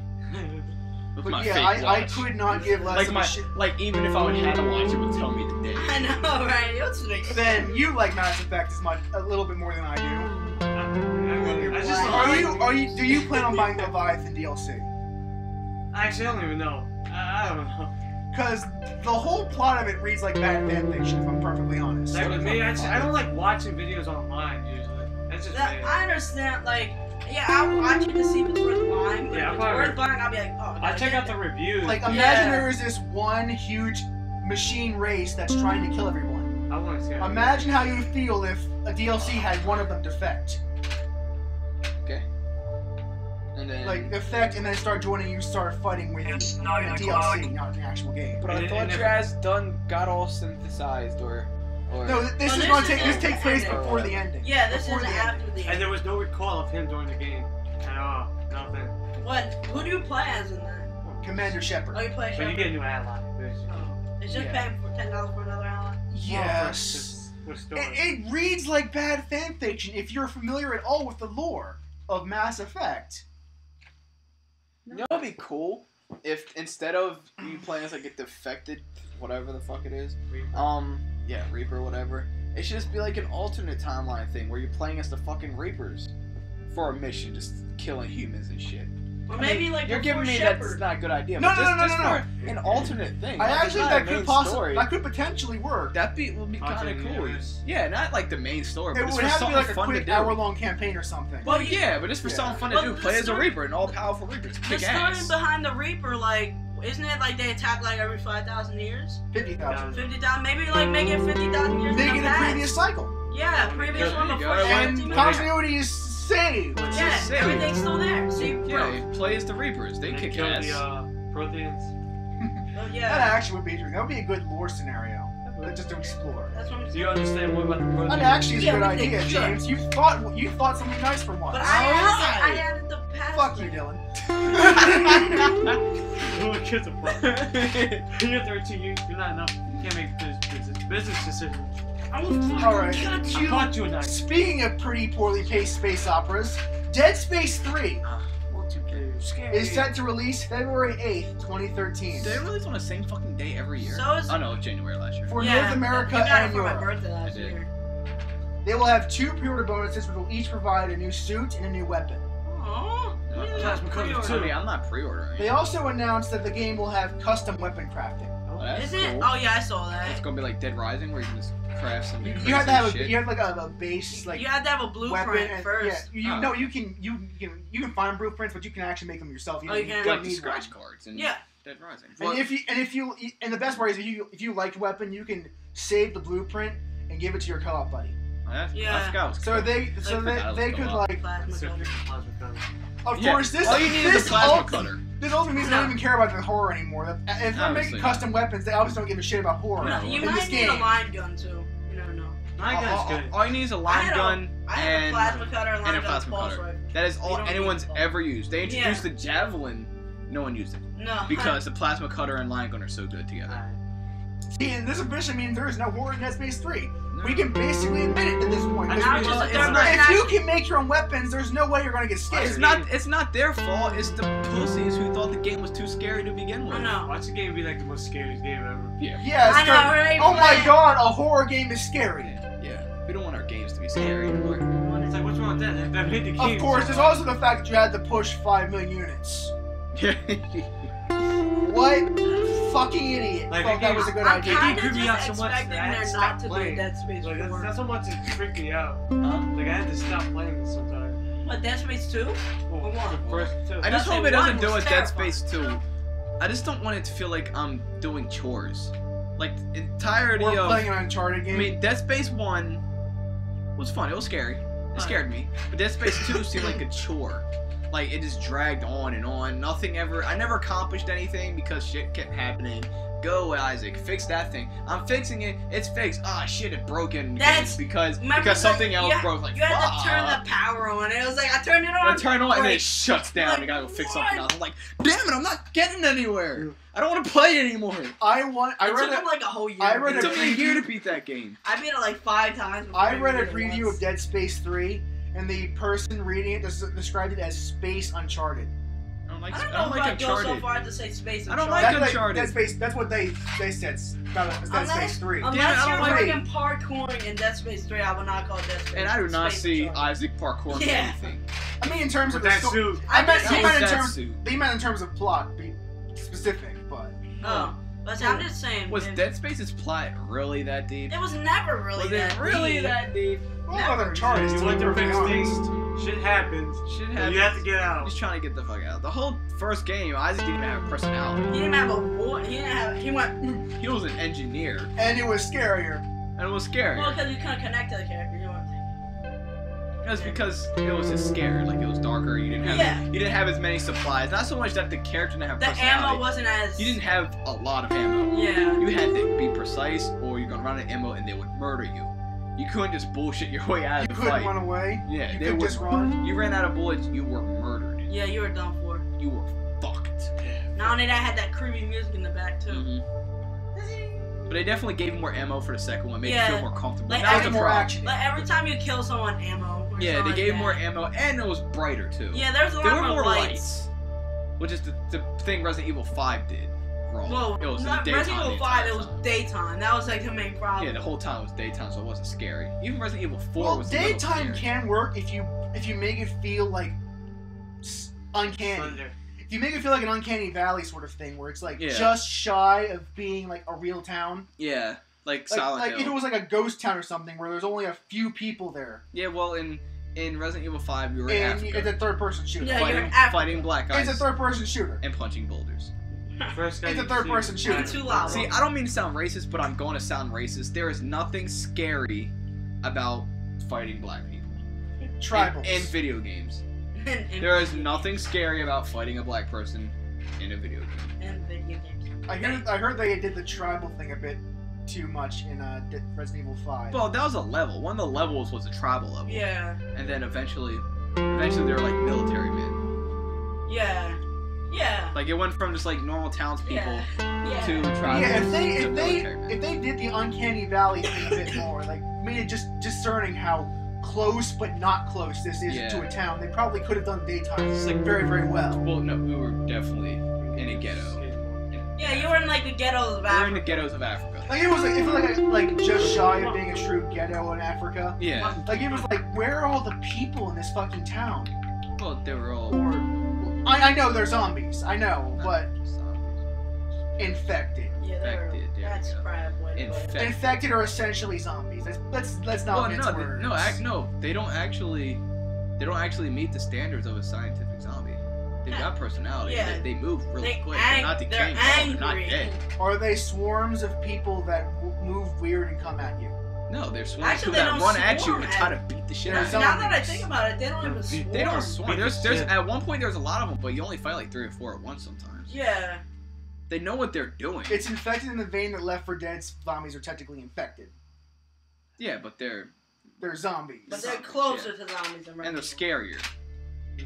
With But my yeah, fake I watch. could not give less Like of my a shit. like even if I would have a watch, it would tell me the day. I know, right? What's the Then you like Mass Effect as much, a little bit more than I do. I just Do you plan on buying the Leviathan DLC? Actually, I don't even know. I don't know. Because the whole plot of it reads like bad fan fiction, if I'm perfectly honest. Like with me, I don't like watching videos online usually. That's just me. I understand, like, yeah, I'll watch it to see if it's worth buying. But Yeah, if it's probably- worth buying, I'll be like, oh, I check out the reviews. Like, Yeah. imagine there is this one huge machine race that's trying to kill everyone. I want to see it. Imagine how you would feel if a DLC had one of them defect. Okay. And then Like, defect and then start joining you, start fighting with you in a DLC, not in the actual game. But I And- thought and your ass done got all synthesized or No, this Well, is this going is to this the takes place ending. before the ending. Yeah, this Before is the after ending. the And end. there was no recall of him during the game at all. Nothing. What? Who do you play as in that? Commander Shepard. Oh, you play But you Shepard? get a new ally. Basically. Oh. It's just Yeah. paying for $10 for another ally? Yes. For story. It reads like bad fanfiction if you're familiar at all with the lore of Mass Effect. You know what'd be cool? If instead of you playing as like a defected whatever the fuck it is, yeah, Reaper or whatever, it should just be like an alternate timeline thing where you're playing as the fucking Reapers for a mission, just killing humans and shit. Or maybe like You're giving me Shepard. that's not a good idea. No, but no, just, no, just no, no. for an alternate thing. I Like, it's actually not that a could main possibly story. that could potentially work. That would be kind Alternate of cool. universe. Yeah, not like the main story, It but just would for have to be something like a fun to quick do. hour-long campaign or something. Well, yeah, but just for Yeah. something fun to But do. the Play as a story- Reaper, an all-powerful Reaper. Just The kick story ass. behind the Reaper, like, isn't it like they attack like every 5,000 years? 50,000. 50,000? Maybe like make it 50,000 years Make in it the a past. previous cycle. Yeah, previous There one you before go. And 17. continuity is saved. Yeah, Say it. everything's still there. See, Yeah, play as the Reapers. They And kick kill ass. the Protheans. Well, That yeah, actually would be interesting. That would be a good lore scenario. Just to explore. that's what I'm Do saying. you understand more about the Protheans? That actually is a Yeah, good we think idea, sure. James. You thought something nice for once. But Alright. I added the past. Fuck you, Dylan. Who kids are fucked? You're 13. You're not enough. You can't make business decisions. I will fucking Alright. cut I you. caught you a knife. Speaking of pretty poorly paced space operas, Dead Space 3 is set to release February 8th, 2013. They release on the same fucking day every year. So is Oh no, January last year. For yeah, North America you got it and for my Europe. birthday last I did. year. They will have 2 pre-order bonuses, which will each provide a new suit and a new weapon. Aww. No, Yeah, Plasma pre-order. cover too. I mean, I'm not pre-ordering. They also announced that the game will have custom weapon crafting. Oh, that's Is it? cool. Oh yeah, I saw It's that. gonna be like Dead Rising, where you can just craft some. You crazy have to have shit. you have like a base like You had to have a weapon blueprint and first. yeah. Oh. No, you can find blueprints, but you can actually make them yourself. Oh, you can? like the need scratch one. cards and Yeah. Dead Rising. And the best part is if you liked weapon, you can save the blueprint and give it to your co-op buddy. Yeah. I forgot. What's So cool. they Like, could co-op. like Plasma So, cutter. plasma cutter. of Yeah, course this all you need this is a plasma ult- cutter. This ultimately means they don't even care about the horror anymore. If they're Obviously making custom weapons, they obviously don't give a shit about horror. No, You in this might need game. a line gun too. You never know. My gun's good. All you need is a I line had a- gun I have a and plasma cutter and line a gun plasma pulse cutter. rifle. that is You all don't need anyone's both. ever used. They introduced Yeah. the javelin. No one used it No. because the plasma cutter and line gun are so good together. Alright. See, and this officially means there is no horror in Dead Space 3. No. We can basically admit it at this point. I Because know, it's if you can make your own weapons, there's no way you're gonna get scared. It's not their fault. It's the pussies who thought the game was too scary to begin with. I know. Watch the game be like the most scariest game ever. Yeah, I know, right? oh my god, a horror game is scary. Yeah. We don't want our games to be scary anymore. It's like, what's wrong with that? That made the game. Of course, there's also the fact that you had to push 5 million units. Yeah. What? Fucking idiot. Like, Thought that was a good I'm idea. kind of creeped me out just so much expecting that I had there to not stop to be playing. Dead Space Like, 4. that's how much it freaked me out. Huh? Like, I had to stop playing this sometimes. What, Dead Space 2? Well, Or one? the first two. I just I'd hope say it doesn't one do was with Dead terrifying. Space 2. I just don't want it to feel like I'm doing chores. Like, the entirety We're of... playing an Uncharted I game. mean, Dead Space 1 was fun. It was scary. It scared me. But Dead Space 2 seemed like a chore. Like, it just dragged on and on. Nothing ever... I never accomplished anything because shit kept happening. Go, Isaac. Fix that thing. I'm fixing it. It's fixed. Ah, shit, it broke in That's- because Remember, something else broke. Like, you had fuck. to turn the power on. It was like, I turned it on. I turn on and then like, it shuts down. like, I gotta go fix what? something else. I'm like, damn it, I'm not getting anywhere. I don't want to play anymore. I It read took a, him like a whole year. I to read It beat took it. me a year to beat that game. I beat it like 5 times. before I read a beat it preview once. of Dead Space 3, and the person reading it described it as Space Uncharted. I I don't don't know like if I'd go so Uncharted. far as to say Space I don't Uncharted. like Uncharted. Dead Space. That's what they said about Dead Space 3. Yeah, I Unless don't you're like freaking parkouring in Dead Space 3, I would not call it Dead Space. And I do not Space see Uncharted. Isaac parkour in Yeah. anything. I mean, in terms of With the that suit. I meant, That he That meant in was that terms. suit. They meant in terms of plot, be specific, but Oh, but see, I'm just saying. Was if- Dead Space's plot really that deep? It was never really Was that it really deep. that deep? well, Never. Uncharted. You to went be to perfectly fix honest. things. Shit happens. Shit And happened. you have to get out. He's trying to get the fuck out. The whole first game, Isaac didn't even have a personality. He didn't have a voice. He didn't have. He went. He was an engineer, And it was scarier. and it was scary. Well, because you couldn't connect to the character. You went It was because it was just scary. Like, it was darker. You didn't have Yeah. you didn't have as many supplies. Not so much that the character didn't have the personality. ammo wasn't as. You didn't have a lot of ammo. Yeah. You had to be precise, or you're gonna run out of ammo and they would murder you. You couldn't just bullshit your way out You of the couldn't fight. run away. Yeah, You they could would. just run. You ran out of bullets, you were murdered. Yeah, you were done for. You were fucked. Not only that, I had that creepy music in the back too. Mm-hmm. But they definitely gave more ammo for the second one, made Yeah. you feel more comfortable. Like, that was Added the more problem. action. Like every time you kill someone, ammo. or Yeah, something they like gave that. more ammo, and it was brighter too. Yeah, there's a There lot were more more lights. which is the thing Resident Evil 5 did wrong. Whoa, it was in the not daytime. Resident Evil the 5, entire it was time. daytime. That was like the main problem. Yeah, the whole time was daytime, so it wasn't scary. Even Resident Evil 4 Well, was a little daytime scary. can work if you make it feel like uncanny. Thunder. If you make it feel like an uncanny valley sort of thing, where it's like Yeah. just shy of being like a real town. Yeah, like Like, Silent like Hill. if it was like a ghost town or something where there's only a few people there, Yeah, well, in Resident Evil 5, you were in and Africa, it's a third-person shooter. Yeah, you're fighting, in Africa. fighting black guys It's a third-person shooter. and punching boulders. First guy It's a you third-person see- shooter. Too loud. See, I don't mean to sound racist, but I'm going to sound racist. There is nothing scary about fighting black people Tribals. in video games. And There is nothing scary about fighting a black person in a video game. in video games. I heard they did the tribal thing a bit too much in Resident Evil 5. Well, that was a level. One of the levels was a tribal level. Yeah. And then eventually they were like military men. Yeah. Yeah. Like, it went from just like normal townspeople Yeah. to tribal Yeah, to military men. if they did the uncanny valley thing a bit more, like made it just discerning how close but not close this is Yeah. to a town, they probably could have done daytime like very, very well. Well, no, we were definitely in a ghetto. Yeah, you were in like the ghettos of We were in Africa. the ghettos of Africa. Like it was like just shy of being a true ghetto in Africa. Yeah. Like it was like, where are all the people in this fucking town? Well, they were all Or I know they're zombies, I know, but zombies. infected. Yeah, they were. Infected, there That's we go. crap. Infected. Infected are essentially zombies. Let's not Well, mince no, words. no, they don't actually meet the standards of a scientific zombie. They've got personality. Yeah. They move really They quick. ang- They're not they're decaying. They're not angry. dead. Are they swarms of people that move weird and come at you? No, they're swarms Actually, that they don't run at you swarm and try to beat the shit They're out of you. Now that I zombies. think about it, they don't even swarm. They don't swarm. Beat the There's shit. at one point there's a lot of them, but you only fight like 3 or 4 at once sometimes. Yeah. They know what they're doing. It's infected in the vein that Left 4 Dead zombies are technically infected. Yeah, but they're zombies. But they're Zombies, closer yeah. to zombies than and they're regular. scarier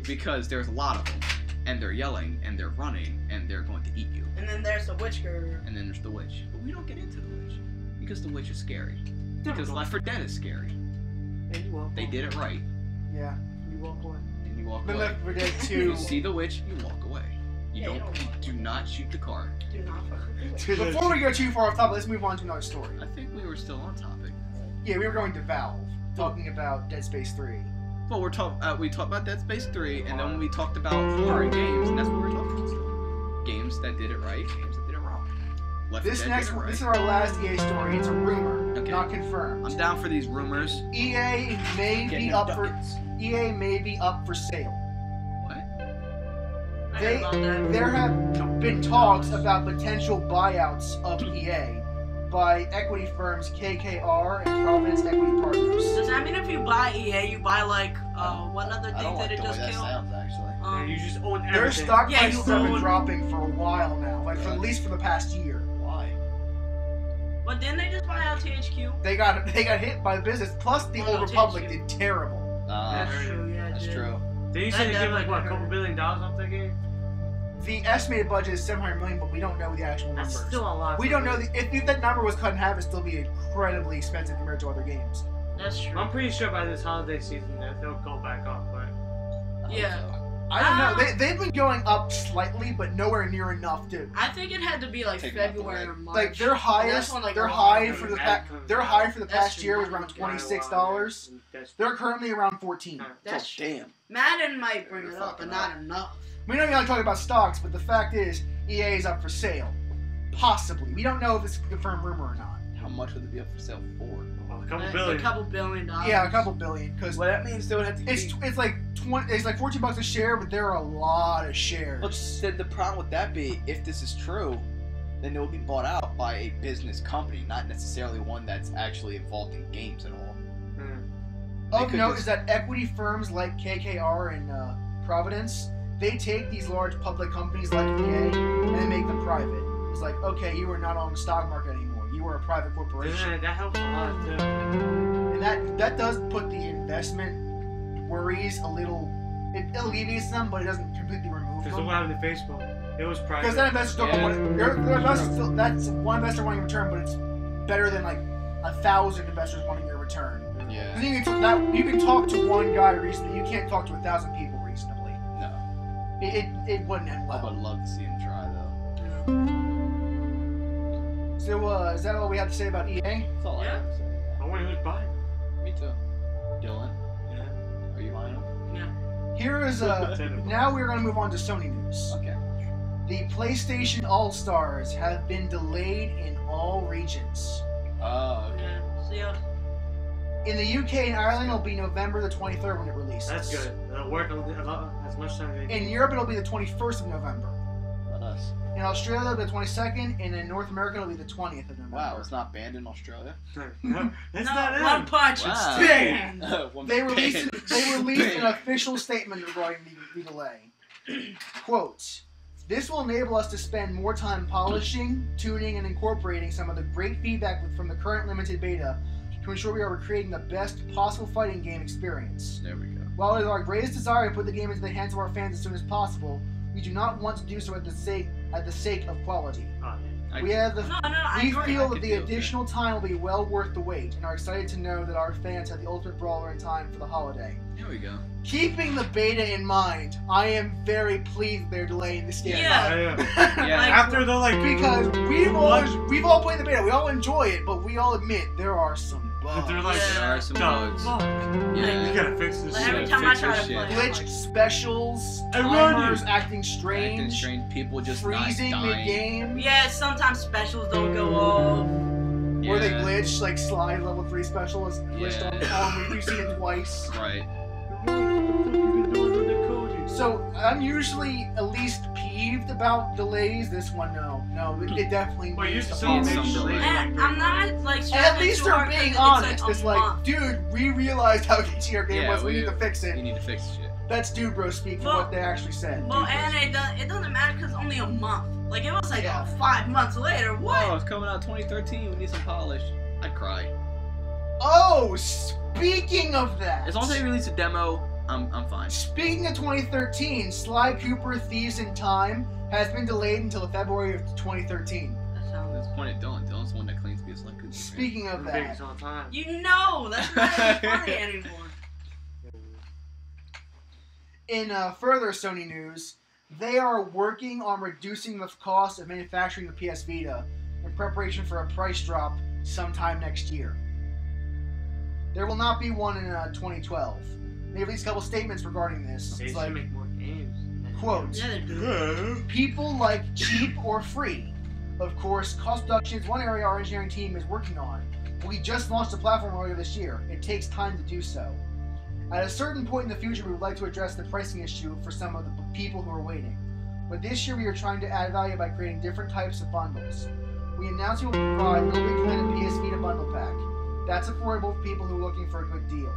because there's a lot of them, and they're yelling and they're running and they're going to eat you. And then there's the witch girl. And then there's the witch, but we don't get into the witch because the witch is scary. Because Left 4 Dead is scary. And you walk They away. did it right. Yeah. You walk away. And you walk Then away. Left 4 Dead 2. You see the witch, you walk away. Yeah, you don't You do not shoot the car. Do not fuck. Before we go too far off topic, let's move on to another story. I think we were still on topic. Yeah, we were going to Valve, talking about Dead Space 3. Well, we talked about Dead Space 3, and then we talked about horror in games, and that's what we're talking about. Games that did it right, games that did it wrong. Left 4 This Dead next did it one, right. this is our last EA story. It's a rumor, Okay. not confirmed. I'm down for these rumors. EA may Getting be up for ducats. EA may be up for sale. What? I heard about that. There have been talks about potential buyouts of EA by equity firms KKR and Providence Equity Partners. Does that mean if you buy EA, you buy like what other I thing don't that like it the way just that killed? sounds, actually. Yeah, you just own everything. Their stock Yeah, prices you have been own- dropping for a while now, like for at least for the past year. Why? But didn't they just buy out THQ? They got hit by the business. Plus, the Oh, Old no, Republic THQ. did terrible. That's heard true. Yeah, That's dude. true. Did you That say they give like definitely what, a hurt. couple $1 billion off that game? The estimated budget is 700 million, but we don't know the actual That's numbers. still a lot. We don't know if that number was cut in half, it'd still be incredibly expensive compared to other games. That's true. I'm pretty sure by this holiday season that they'll go back up, but I hope Yeah. so. I don't know. They've been going up slightly, but nowhere near enough to. I think it had to be like Take it out the February way. or March. Like their That's highest, when, like, their a lot high of for them- the Madden comes their out. high for the That's past true. year was around Madden $26. They're currently around 14. That's Oh, damn. Madden might bring it They're up, but fucking not enough. We know you're not talking about stocks, but the fact is, EA is up for sale. Possibly. We don't know if it's a confirmed rumor or not. How much would it be up for sale for? A couple A billion. couple $billion. Yeah, a couple billion. Because Well, that means they would have to it's like $14 a share, but there are a lot of shares. But then the problem with that be, if this is true, then it will be bought out by a business company, not necessarily one that's actually involved in games at all. They Of could note just- is that equity firms like KKR and Providence, they take these large public companies like EA and they make them private. It's like, okay, you are not on the stock market anymore. You are a private corporation. That helps a lot too. And that does put the investment worries a little. It alleviates them, but it doesn't completely remove Because them. look what happened to Facebook. It was private. Because that investors don't Yeah. want it. Their investors still, that's one investor wanting a return, but it's better than like 1,000 investors wanting a return. Yeah. 'Cause you can talk to one guy reasonably. You can't talk to 1,000 people reasonably. No. It wouldn't end I well. would love to see him try though. So is that all we have to say about EA? That's all I Yeah. have to say. I wonder who's buying. Yeah. Me too. Dylan, Yeah. are you buying them? Here is now we're going to move on to Sony news. Okay. The PlayStation All Stars have been delayed in all regions. Oh, okay. Yeah. See ya. In the UK and Ireland, it'll be November the 23rd when it releases. That's good. It'll work as much time as they In Europe, it'll be the 21st of November. Not us. In Australia, it'll be the 22nd, and in North America, it'll be the 20th of November. Wow, it's not banned in Australia. No, that's No, not one it. punch. Wow. It's banned. One They ban. released an Ban. official statement regarding the delay. Quote, "This will enable us to spend more time polishing, tuning, and incorporating some of the great feedback from the current limited beta to ensure we are creating the best possible fighting game experience. There we go. While it is our greatest desire to put the game into the hands of our fans as soon as possible, we do not want to do so at the sake of quality. Oh, yeah. We have the No, I We agree. feel I that could the deal with additional time will be well worth the wait, and are excited to know that our fans have the ultimate brawler in time for the holiday. There we go. Keeping the beta in mind, I am very pleased they're delaying this game. Yeah. Yeah. Like- After the like, Because we've all played the beta, we all enjoy it, but we all admit there are some bugs. they're like, Yeah. There are some the bugs. fuck? Yeah. You gotta fix this Like, shit. every Yeah, time I fix try this to shit. play, I'm Glitch like, specials, I run timers you. acting strange, Acting strange. People just freezing not dying. mid-game, yeah, sometimes specials don't go off. or they Yeah. glitch, like Slide level 3 special is glitched on we've seen it twice. Right. So I'm usually at least peeved about delays. This one, no, it definitely Well, you needs used to to need polish. some delays. And I'm not like At struggling least too they're hard 'cause being it's honest. like It's a like, month. dude, we realized how glitchy our game Yeah, was. We need to fix You it. need to fix shit. That's dude bro speak for Well- what they actually said. Well, Dude bro and speak. it doesn't matter because only a month. Like it was like Yeah. 5 months later. What? Whoa, it's coming out 2013. We need some polish. I'd cry. Oh, speaking of that. As long as they release a demo, I'm fine. Speaking of 2013, Sly Cooper Thieves in Time has been delayed until February of 2013. That town. Let's point at Dylan. Dylan's the one that claims to be a slut. Speaking of I'm that, biggest all time. You know, that's not even funny anymore. in further Sony news, they are working on reducing the cost of manufacturing the PS Vita in preparation for a price drop sometime next year. There will not be one in 2012. They released a couple statements regarding this. They It's should like, make more games. quote, Yeah, they do. people like cheap or free. Of course, cost reduction is one area our engineering team is working on. We just launched the platform earlier this year. It takes time to do so. At a certain point in the future, we would like to address the pricing issue for some of the people who are waiting. But this year, we are trying to add value by creating different types of bundles. We announced we will provide a Little Big Planet PS Vita bundle pack. That's affordable for people who are looking for a good deal.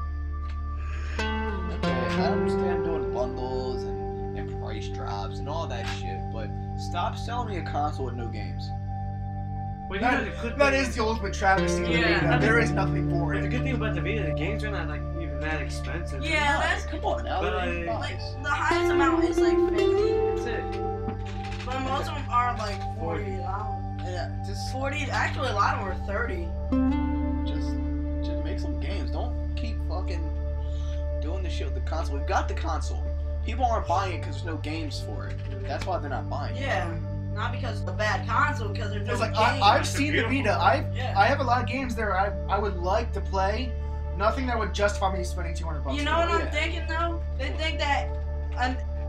Okay, I understand doing bundles and price drops and all that shit, but stop selling me a console with no games. Well, you know the good That thing is the ultimate travesty of the Yeah. Vita. There is nothing for But the it. good thing about the Vita, the games are not like even that expensive. Yeah, that's Come on now, But, they're like nice. the highest amount is like 50, That's it. but most of them are like 40. Yeah, just 40. Actually, a lot of them are 30. just make some games. Don't keep fucking doing the shit with the console. We've got the console. People aren't buying it because there's no games for it. That's why they're not buying it. Yeah, not because it's a bad console, because there's no It's like games. I've seen the Vita. I Yeah. have a lot of games there I would like to play. Nothing that would justify me spending $200. You know what for it. I'm thinking though? They think that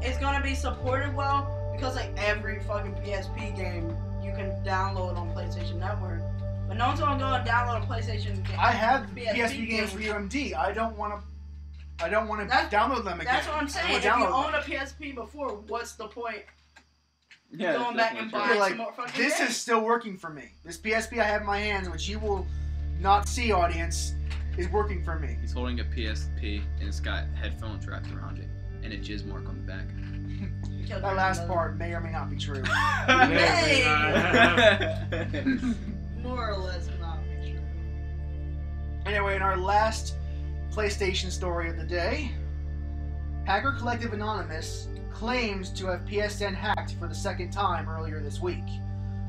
it's gonna be supported well because like every fucking PSP game you can download on PlayStation Network. But no one's gonna go and download a PlayStation game. I have PSP PSP games for UMD. I don't want to That's- download them again. That's what I'm I saying. wanna If you download own them. a PSP before, what's the point Yeah, going back and definitely buying You're some like, more fucking this games? is still working for me. This PSP I have in my hands, which you will not see, audience, is working for me. He's holding a PSP and it's got headphones wrapped around it and a jizz mark on the back. Because That last another- part may or may not be true. Hey! Hey! More or less not true. Anyway, in our last PlayStation story of the day, Hacker Collective Anonymous claims to have PSN hacked for the second time earlier this week,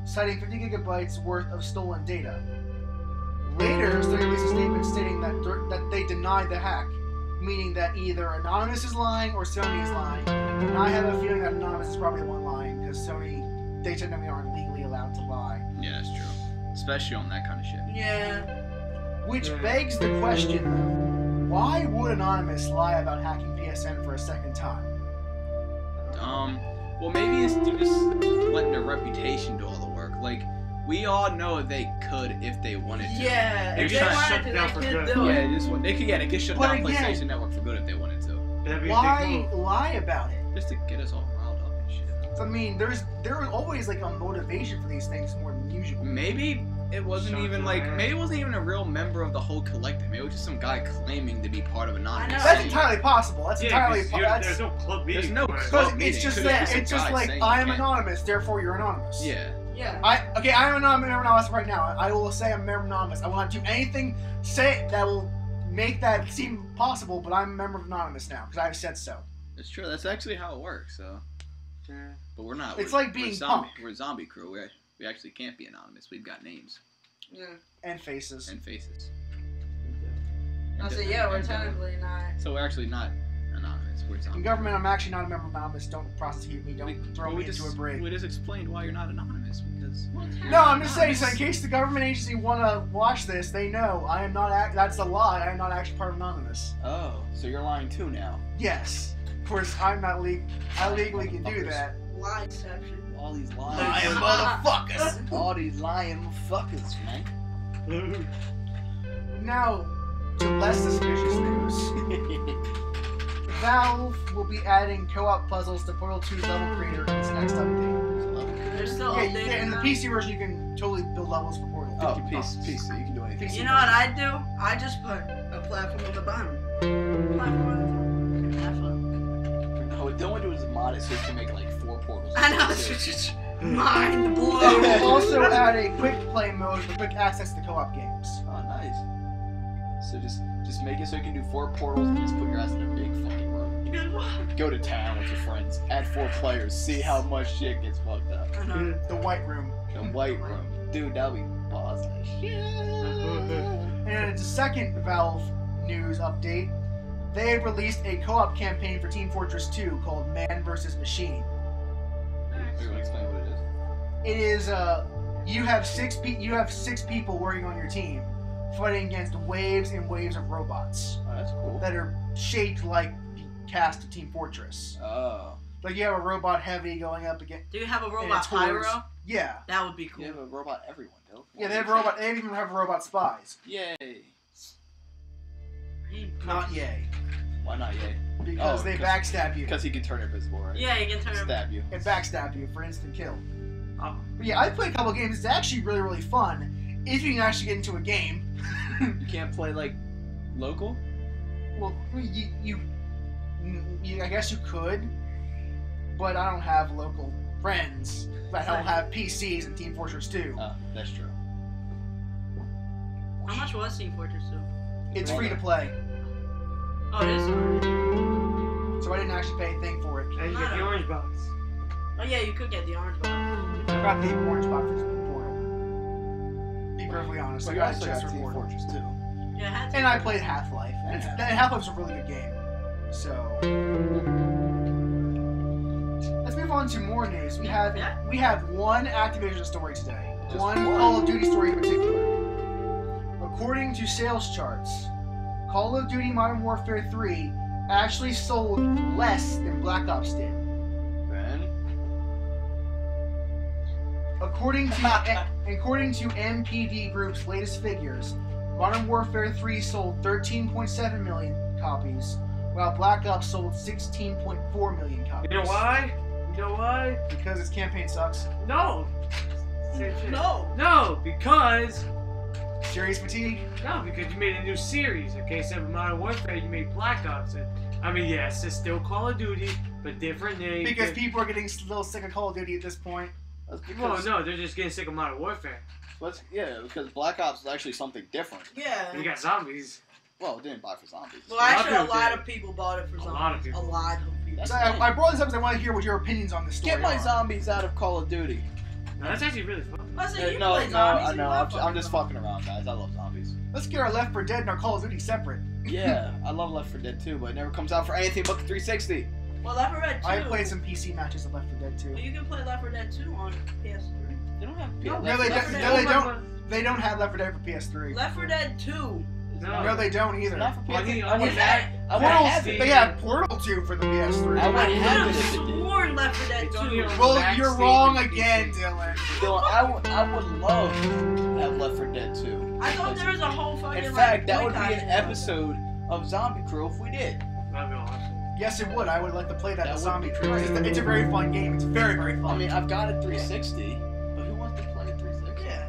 citing 50 gigabytes worth of stolen data. Later, Sony released a statement stating that they denied the hack, meaning that either Anonymous is lying or Sony is lying. And I have a feeling that Anonymous is probably the one lying, because Sony, they technically aren't legally allowed to lie. Yeah, that's true. Especially on that kind of shit. Yeah. Which begs the question, though, why would Anonymous lie about hacking PSN for a second time? Well, maybe it's they're just letting their reputation do all the work. Like, we all know they could if they wanted to. Yeah. They're If they trying to wanted shut to, down they for could good. do it. They could shut But down again- PlayStation Network for good if they wanted to. That'd be a Why dick move. lie about it? Just to get us all riled up and shit. I mean, there is always like a motivation for these things more than usual. Maybe it wasn't Shut even your like, ass. maybe it wasn't even a real member of the whole collective. Maybe it was just some guy claiming to be part of Anonymous. I know. That's entirely possible. That's Yeah, entirely 'cause that's there's no club meeting. There's no for it. club because meeting. it's just Could've like been it's some just guy like saying I you am can't. anonymous, therefore you're anonymous. Yeah. Yeah. I am anonymous right now. I will say I'm anonymous. I will not do anything that will make that seem possible, but I'm a member of Anonymous now because I've said so. It's true. That's actually how it works. So, Yeah. but we're not. It's We're- like being we're zombie, punk. We're a zombie crew. We actually can't be anonymous. We've got names Yeah. And faces. and faces. I said, yeah, we're technically not. So we're actually not anonymous. We're In zombie. government, I'm actually not a member of Anonymous. Don't prosecute me. Don't throw Well, me into a break. We just explained why you're not anonymous because. No, I'm just saying, so in case the government agency want to watch this, they know I am not. That's a lie. I am not actually part of Anonymous. Oh, so you're lying too now. Yes, of course I'm not I legally can do that. Lie exception. All these Lying lying, motherfuckers. all these lying motherfuckers, man. Now, to less suspicious news, Valve will be adding co-op puzzles to Portal 2's level creator in its next update. They're still Yeah, updating in the them. PC version, you can totally build levels for Portal. Oh, 50 peace, puzzles. peace. So you can do anything. You know what I do? I just put a platform on the bottom. Platform on the top. And have fun. No, what Dylan do is mod it so you can make like 4 portals. I know, it's just mind They blown. will also add a quick play mode for quick access to co-op games. Oh, nice. So just make it so you can do 4 portals and just put your ass in a big fucking room. Go to town with your friends. Add 4 players. See how much shit gets fucked up. The White Room. The White Room. Dude, that'll be boss as shit. And it's a second Valve news update. They have released a co-op campaign for Team Fortress 2 called Man vs. Machine. You want to explain what it is? It is you have six people working on your team, fighting against waves and waves of robots Oh, that's cool. that are shaped like the cast of Team Fortress. Oh. Like you have a robot heavy going up against. Do you have a and robot it's hordes. pyro? Yeah. That would be cool. You have a robot everyone, though. Yeah, they have a robot. They even have robot spies. Yay. Not yay, Why not yay? because they backstab you. Because he can turn invisible, right? Yeah, you can turn him. Stab you. And backstab you for instant kill. Oh. But yeah, I played a couple games. It's actually really, really fun if you can actually get into a game. You can't play, like, local? Well, you I guess you could, but I don't have local friends that don't have PCs in Team Fortress 2. Oh, that's true. How much was Team Fortress 2? It's free to play, Oh, it is. so I didn't actually pay a thing for it. And you get the orange box. Oh yeah, you could get the orange box. I got the orange box for Portal. Be perfectly honest, So I you got also it got just for Team Portal. Fortress 2. Yeah, it had to. And I played Half-Life, and Half-Life's a really good game. So let's move on to more news. We have one Activision story today. Just One one? Call of Duty story in particular. According to sales charts, Call of Duty Modern Warfare 3 actually sold less than Black Ops did. Then? According to MPD Group's latest figures, Modern Warfare 3 sold 13.7 million copies, while Black Ops sold 16.4 million copies. You know why? You know why? Because its campaign sucks. No. Same shit. No. No, because Series fatigue. you made a new series. Okay, instead of Modern Warfare, you made Black Ops. And, I mean, yes, it's still Call of Duty, but different name. Because people are getting a little sick of Call of Duty at this point. That's Well, because, no, they're just getting sick of Modern Warfare. because Black Ops is actually something different. Yeah. You got zombies. Well, it didn't buy for zombies. Well, actually, a people lot did. of people bought it for A zombies. lot of people. A lot of people. That's So fine. I brought this up because I want to hear what your opinions on this story Get my are. zombies out of Call of Duty. No, that's actually really fun. Let's say you No, play zombies. I you know. love I'm just zombies. fucking around, guys. I love zombies. Let's get our Left 4 Dead and our Call of Duty separate. Yeah, I love Left 4 Dead too, but it never comes out for anything but the 360. Well, Left 4 Dead 2. I played some PC matches of Left 4 Dead 2. Well, you can play Left 4 Dead 2 on PS3. They don't have No, No, they Left 4 don't. Dead. No, they don't. They don't have Left 4 Dead for PS3. Left 4 Dead 2. No. No, they don't either. Not for On PS3. the- I on the wouldn't back- have. I wouldn't have Steam. it. They have Portal 2 for the PS3. I I wouldn't have could it if have it did. sworn Left 4 Dead It's 2. only on Well, Back you're Steam wrong and again, PC. Dylan. Dylan, I would love to have Left 4 Dead 2. I thought there was a whole fucking. In fact, that would be boycott an stuff. episode of Zombie Crew if we did. That'd be awesome. Yes, it would. I would like to play that That in would Zombie be Crew. great. It's a very fun game. It's very, very fun. I mean, I've got a 360, but who wants to play a 360? Yeah.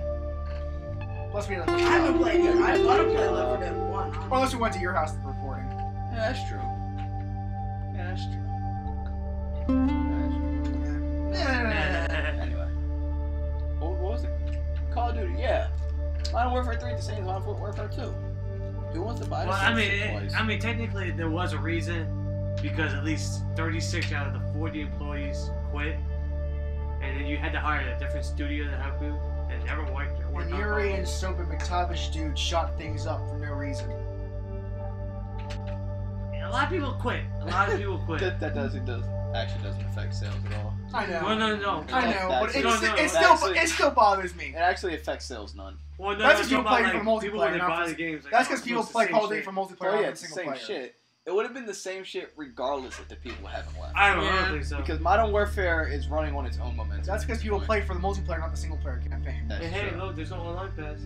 Plus we had I haven't played it. I want to play Left 4 Dead 1. Or unless we went to your house for recording. Yeah, that's true. Yeah, that's true. Anyway. What was it? Call of Duty, yeah. Modern Warfare 3 the same as Modern Warfare 2. Who wants to buy this? Well, I mean, technically there was a reason because at least 36 out of the 40 employees quit, and then you had to hire a different studio to help you. It never worked. It And worked out Yuri well. and Soap and McTavish dude shot things up for no reason. A lot of people quit. A lot of people quit. That doesn't affect sales at all. I know. No. I know, but That's- it still bothers me. It actually affects sales none. Well, no, That's I'm because people talking play about, for people multiplayer, when they not buy for- the games. Like, That's oh, because people it's the play same Call of Duty shit. for multiplayer, Oh not yeah, for it's the single same player. shit. It would have been the same shit regardless if the people haven't left. I don't Yeah. think so. Because Modern Warfare is running on its own momentum. That's because people play for the multiplayer, not the single player campaign. That's Hey, true. look, there's no online pass.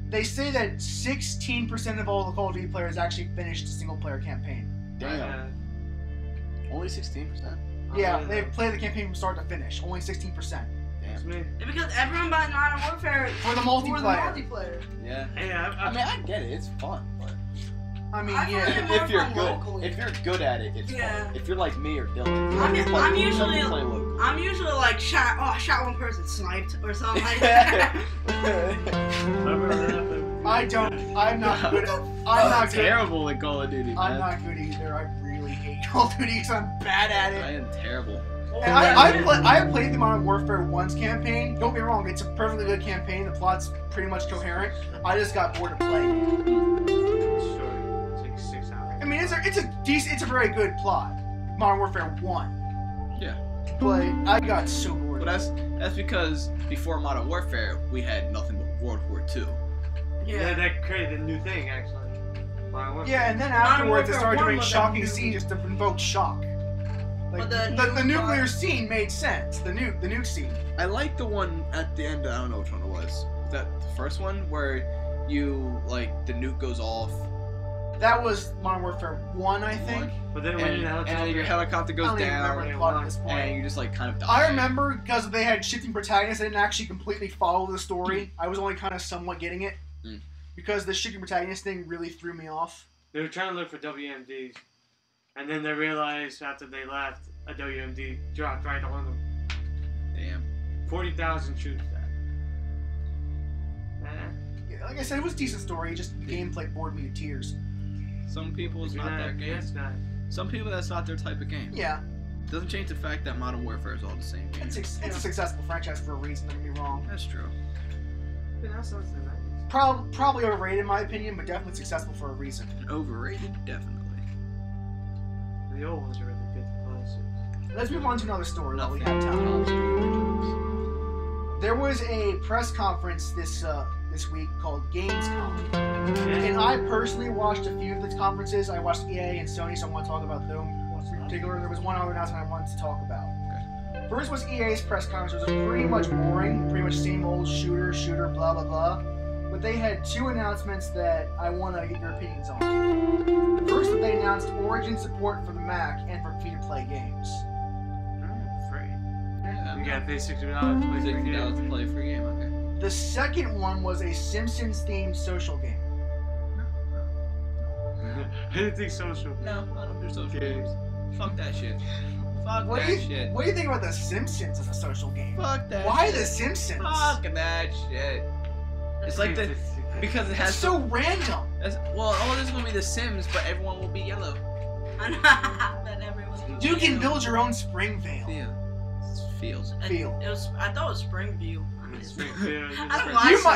They say that 16% of all the Call of Duty players actually finished the single player campaign. Damn. Only 16%. Yeah, they play the campaign from start to finish. Only 16%. That's Damn. me. Yeah, because everyone bought Modern Warfare For the for the multiplayer. multiplayer. Yeah. Hey, I mean, I get it. It's fun, but I mean, I yeah. find it- if you're fun good, locally. if you're good at it, it's Yeah. fun. If you're like me or Dylan, I'm usually- play local. I'm usually like shot one person, sniped or something like that. I'm not good at. I'm not good. terrible at Call of Duty, man. I'm not good either. I Call of Duty because I'm bad at I it. am terrible. And I have played the Modern Warfare 1's campaign. Don't get me wrong, it's a perfectly good campaign. The plot's pretty much coherent. I just got bored of playing it. Sure. It's like 6 hours. I mean, it's a very good plot. Modern Warfare 1. Yeah. But I got so bored. But that's because before Modern Warfare, we had nothing but World War II. Yeah, that created a new thing, actually. Yeah, and then afterwards it Warfare started 1 doing was shocking a new- scenes just to provoke shock. Like, But the nuclear scene made sense. The nuke scene. I like the one at the end. I don't know which one it was. Was that the first one where you like the nuke goes off? That was Modern Warfare 1, I think. But then when And then your helicopter I goes don't even remember down, the plot at this point. and you just like kind of die. I remember because they had shifting protagonists. I didn't actually completely follow the story. I was only kind of somewhat getting it. Mm. Because the shifting protagonist thing really threw me off. They were trying to look for WMDs. And then they realized after they left, a WMD dropped right on them. Damn. 40,000 troops died. Yeah, like I said, it was a decent story. Just the gameplay bored me to tears. Some people it's not their game. Some people that's not their type of game. Yeah, Doesn't change the fact that Modern Warfare is all the same game. it's a successful franchise for a reason. Don't get me wrong. That's true. Probably overrated in my opinion, but definitely successful for a reason. Overrated, definitely. The old ones are really good. The classics. Let's move on to another story while we Nothing. have time. There was a press conference this week called Gamescom, and I personally watched a few of the conferences. I watched EA and Sony, so I want to talk about them. In particular, there was one other announcement I wanted to talk about. Okay. First was EA's press conference. It was pretty much boring, pretty much same old shooter, blah blah blah. But they had two announcements that I want to get your opinions on. The first, they announced Origin support for the Mac and for free-to-play games. Free. Yeah. You gotta pay $60 to play free $60 to game. play a free game, okay. The second one was a Simpsons-themed social game. Anything social. No, I don't do social games. Fuck that shit. Fuck What that do you shit. What do you think about the Simpsons as a social game? Fuck that Why shit. the Simpsons? Fuck that shit. It's like the because it It's has so random. this is gonna be The Sims, but everyone will be yellow. That everyone. You can build your own Springvale. Yeah. Feels. Feel. I thought it was Springview. Springfield.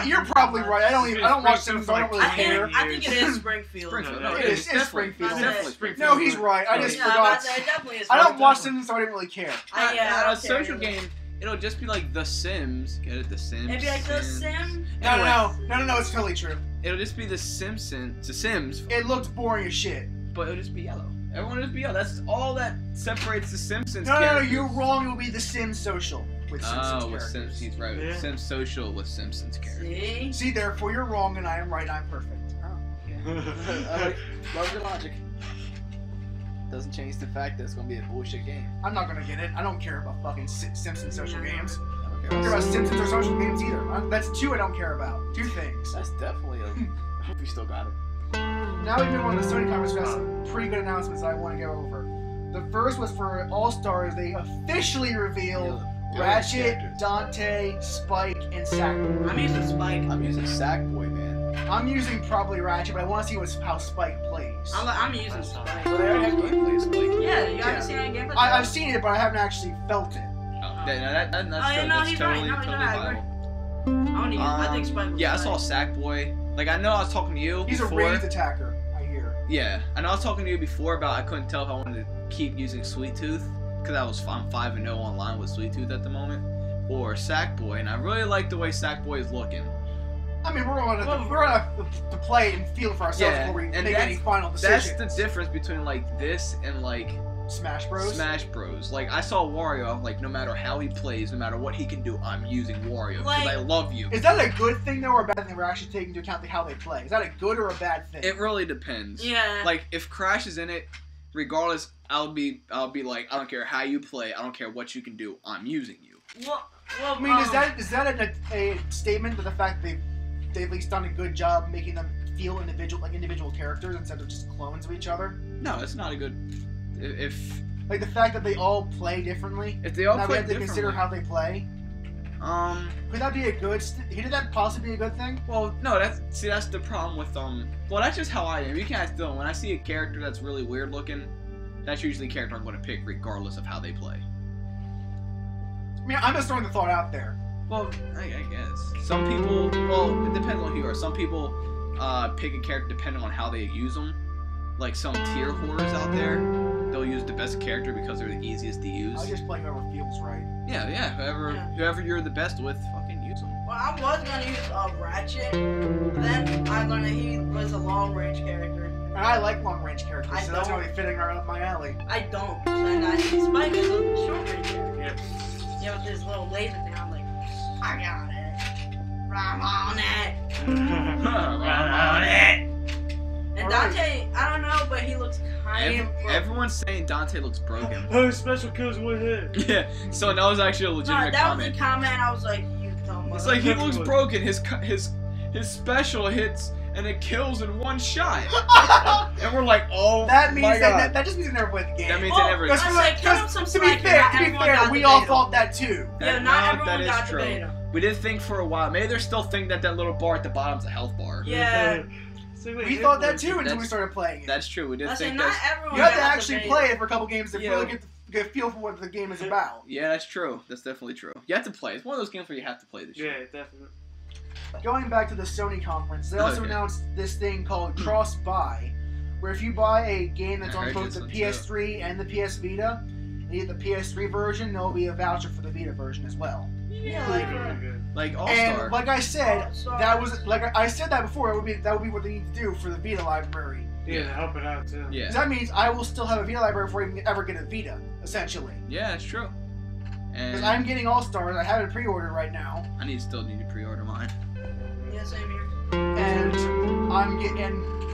You're probably right. I don't watch Simpsons. So I don't really care. I think it is Springfield. Springfield. No, No, it is. It's Springfield. Definitely Springfield. No, he's right. I just Yeah, forgot. it definitely is. I don't Springfield. watch Simpsons, so I didn't really care. I a don't care social either. game. It'll just be like The Sims. Get it? The Sims. It'd be like The Sims. Sim. No. It's totally true. It'll just be The Simpsons. The Sims. It looked boring as shit. But it'll just be yellow. Everyone will just be yellow. That's all that separates The Simpsons. No, characters. you're wrong. It will be the Sims social with Simpsons Oh, with characters. Sims, he's right. Yeah. Sims Social with Simpsons characters. See? See, therefore you're wrong and I am right. I'm perfect. Love your logic. Doesn't change the fact that it's gonna be a bullshit game. I'm not gonna get it. I don't care about fucking Simpsons social games. I don't I don't care about Simpsons or social games either. That's two I don't care about. Two things. That's definitely a. I hope you still got it. Now we move on to Sony conference. We got some pretty good announcements that I want to go over. The first was for All Stars. They officially revealed Ratchet, Characters. Dante, Spike, and Sackboy. I'm using Spike. I'm using Sackboy, man. I'm using probably Ratchet, but I want to see how Spike plays. I'm using Spike. But I already have gameplay of Spike. Yeah, you Yeah. haven't seen any gameplay? I've seen it, but I haven't actually felt it. Oh, yeah, no, that's, Oh, yeah, no, that's he's totally, right. No, he's totally right. I agree. viable. I think Spike was Yeah, I Spike. saw Sackboy. Like, I know I was talking to you He's before. a ranged attacker, I hear. Yeah, I know I was talking to you before about I couldn't tell if I wanted to keep using Sweet Tooth because I'm 5-0 online with Sweet Tooth at the moment, or Sackboy, and I really like the way Sackboy is looking. I mean, we're gonna to play and feel for ourselves Yeah, before we and make any final That's decisions. the difference between like this and like Smash Bros. Smash Bros. Like I saw Wario, like no matter how he plays, no matter what he can do, I'm using Wario because Like- I love you. Is that a good thing though, or a bad thing? We're actually taking into account how they play. Is that a good or a bad thing? It really depends. Yeah. Like if Crash is in it, regardless, I'll be like, I don't care how you play, I don't care what you can do, I'm using you. well, I mean, is that a statement to the fact that they've at least done a good job making them feel individual characters instead of just clones of each other? No, it's not a good. If Like the fact that they all play differently. they all Now we play have to differently. consider how they play. Could that be a good? Could that possibly be a good thing? Well, no, that's the problem with well, that's just how I am. You can ask Dylan when I see a character that's really weird looking, that's usually a character I'm going to pick regardless of how they play. I mean, I'm just throwing the thought out there. Well, I guess. Some people, well, it depends on who you are. Some people pick a character depending on how they use them. Like some tier whores out there, they'll use the best character because they're the easiest to use. I just play whoever feels right. Yeah, whoever you're the best with, fucking use them. Well, I was gonna use Ratchet, but then I learned that he was a long-range character. And I like long-range characters, so that's don't. really fitting right up my alley. I don't, and I see Spike as a short-range character. Yeah. Yeah, with this little laser thing, I'm like, I got it. I'm on it. Run it. And Dante, I don't know, but he looks kind of... Everyone's saying Dante looks broken. Oh, special kills one hit. Yeah, so that was actually a legitimate that comment. was a comment, I was like, you dumb It's like he looks Definitely. broken. His special hits and it kills in one shot. And we're like, oh That means my God. that just means they never played the game. That means Oh, they never. Because I was like, give him some to be slack, fair, not everyone got we the all beta. thought that too. Yeah, No, not that everyone is got the true. beta. We did think for a while. Maybe they're still thinking that little bar at the bottom's a health bar. Yeah. We thought that too until we started playing it. That's true. We did I say think not that. everyone You have to got the actually beta. play it for a couple games to Yeah. really get a feel for what the game is about. Yeah, that's true. That's definitely true. You have to play. It's one of those games where you have to play this shit. Yeah, definitely. Going back to the Sony conference, they also Okay. announced this thing called cross-buy, where if you buy a game that's I on heard both this the one, too. PS3 and the PS Vita, and you get the PS3 version, there'll be a voucher for the Vita version as well. Yeah, like, Really good. Like All And Star. like I said, All-Star. that was like I said that before. That would be what they need to do for the Vita library. Yeah, to help it out too. 'Cause Yeah. that means I will still have a Vita library before I even ever get a Vita, essentially. Yeah, that's true. Because And I'm getting All Stars. I have it pre-ordered right now, I still need to pre-order mine. yeah, same here. and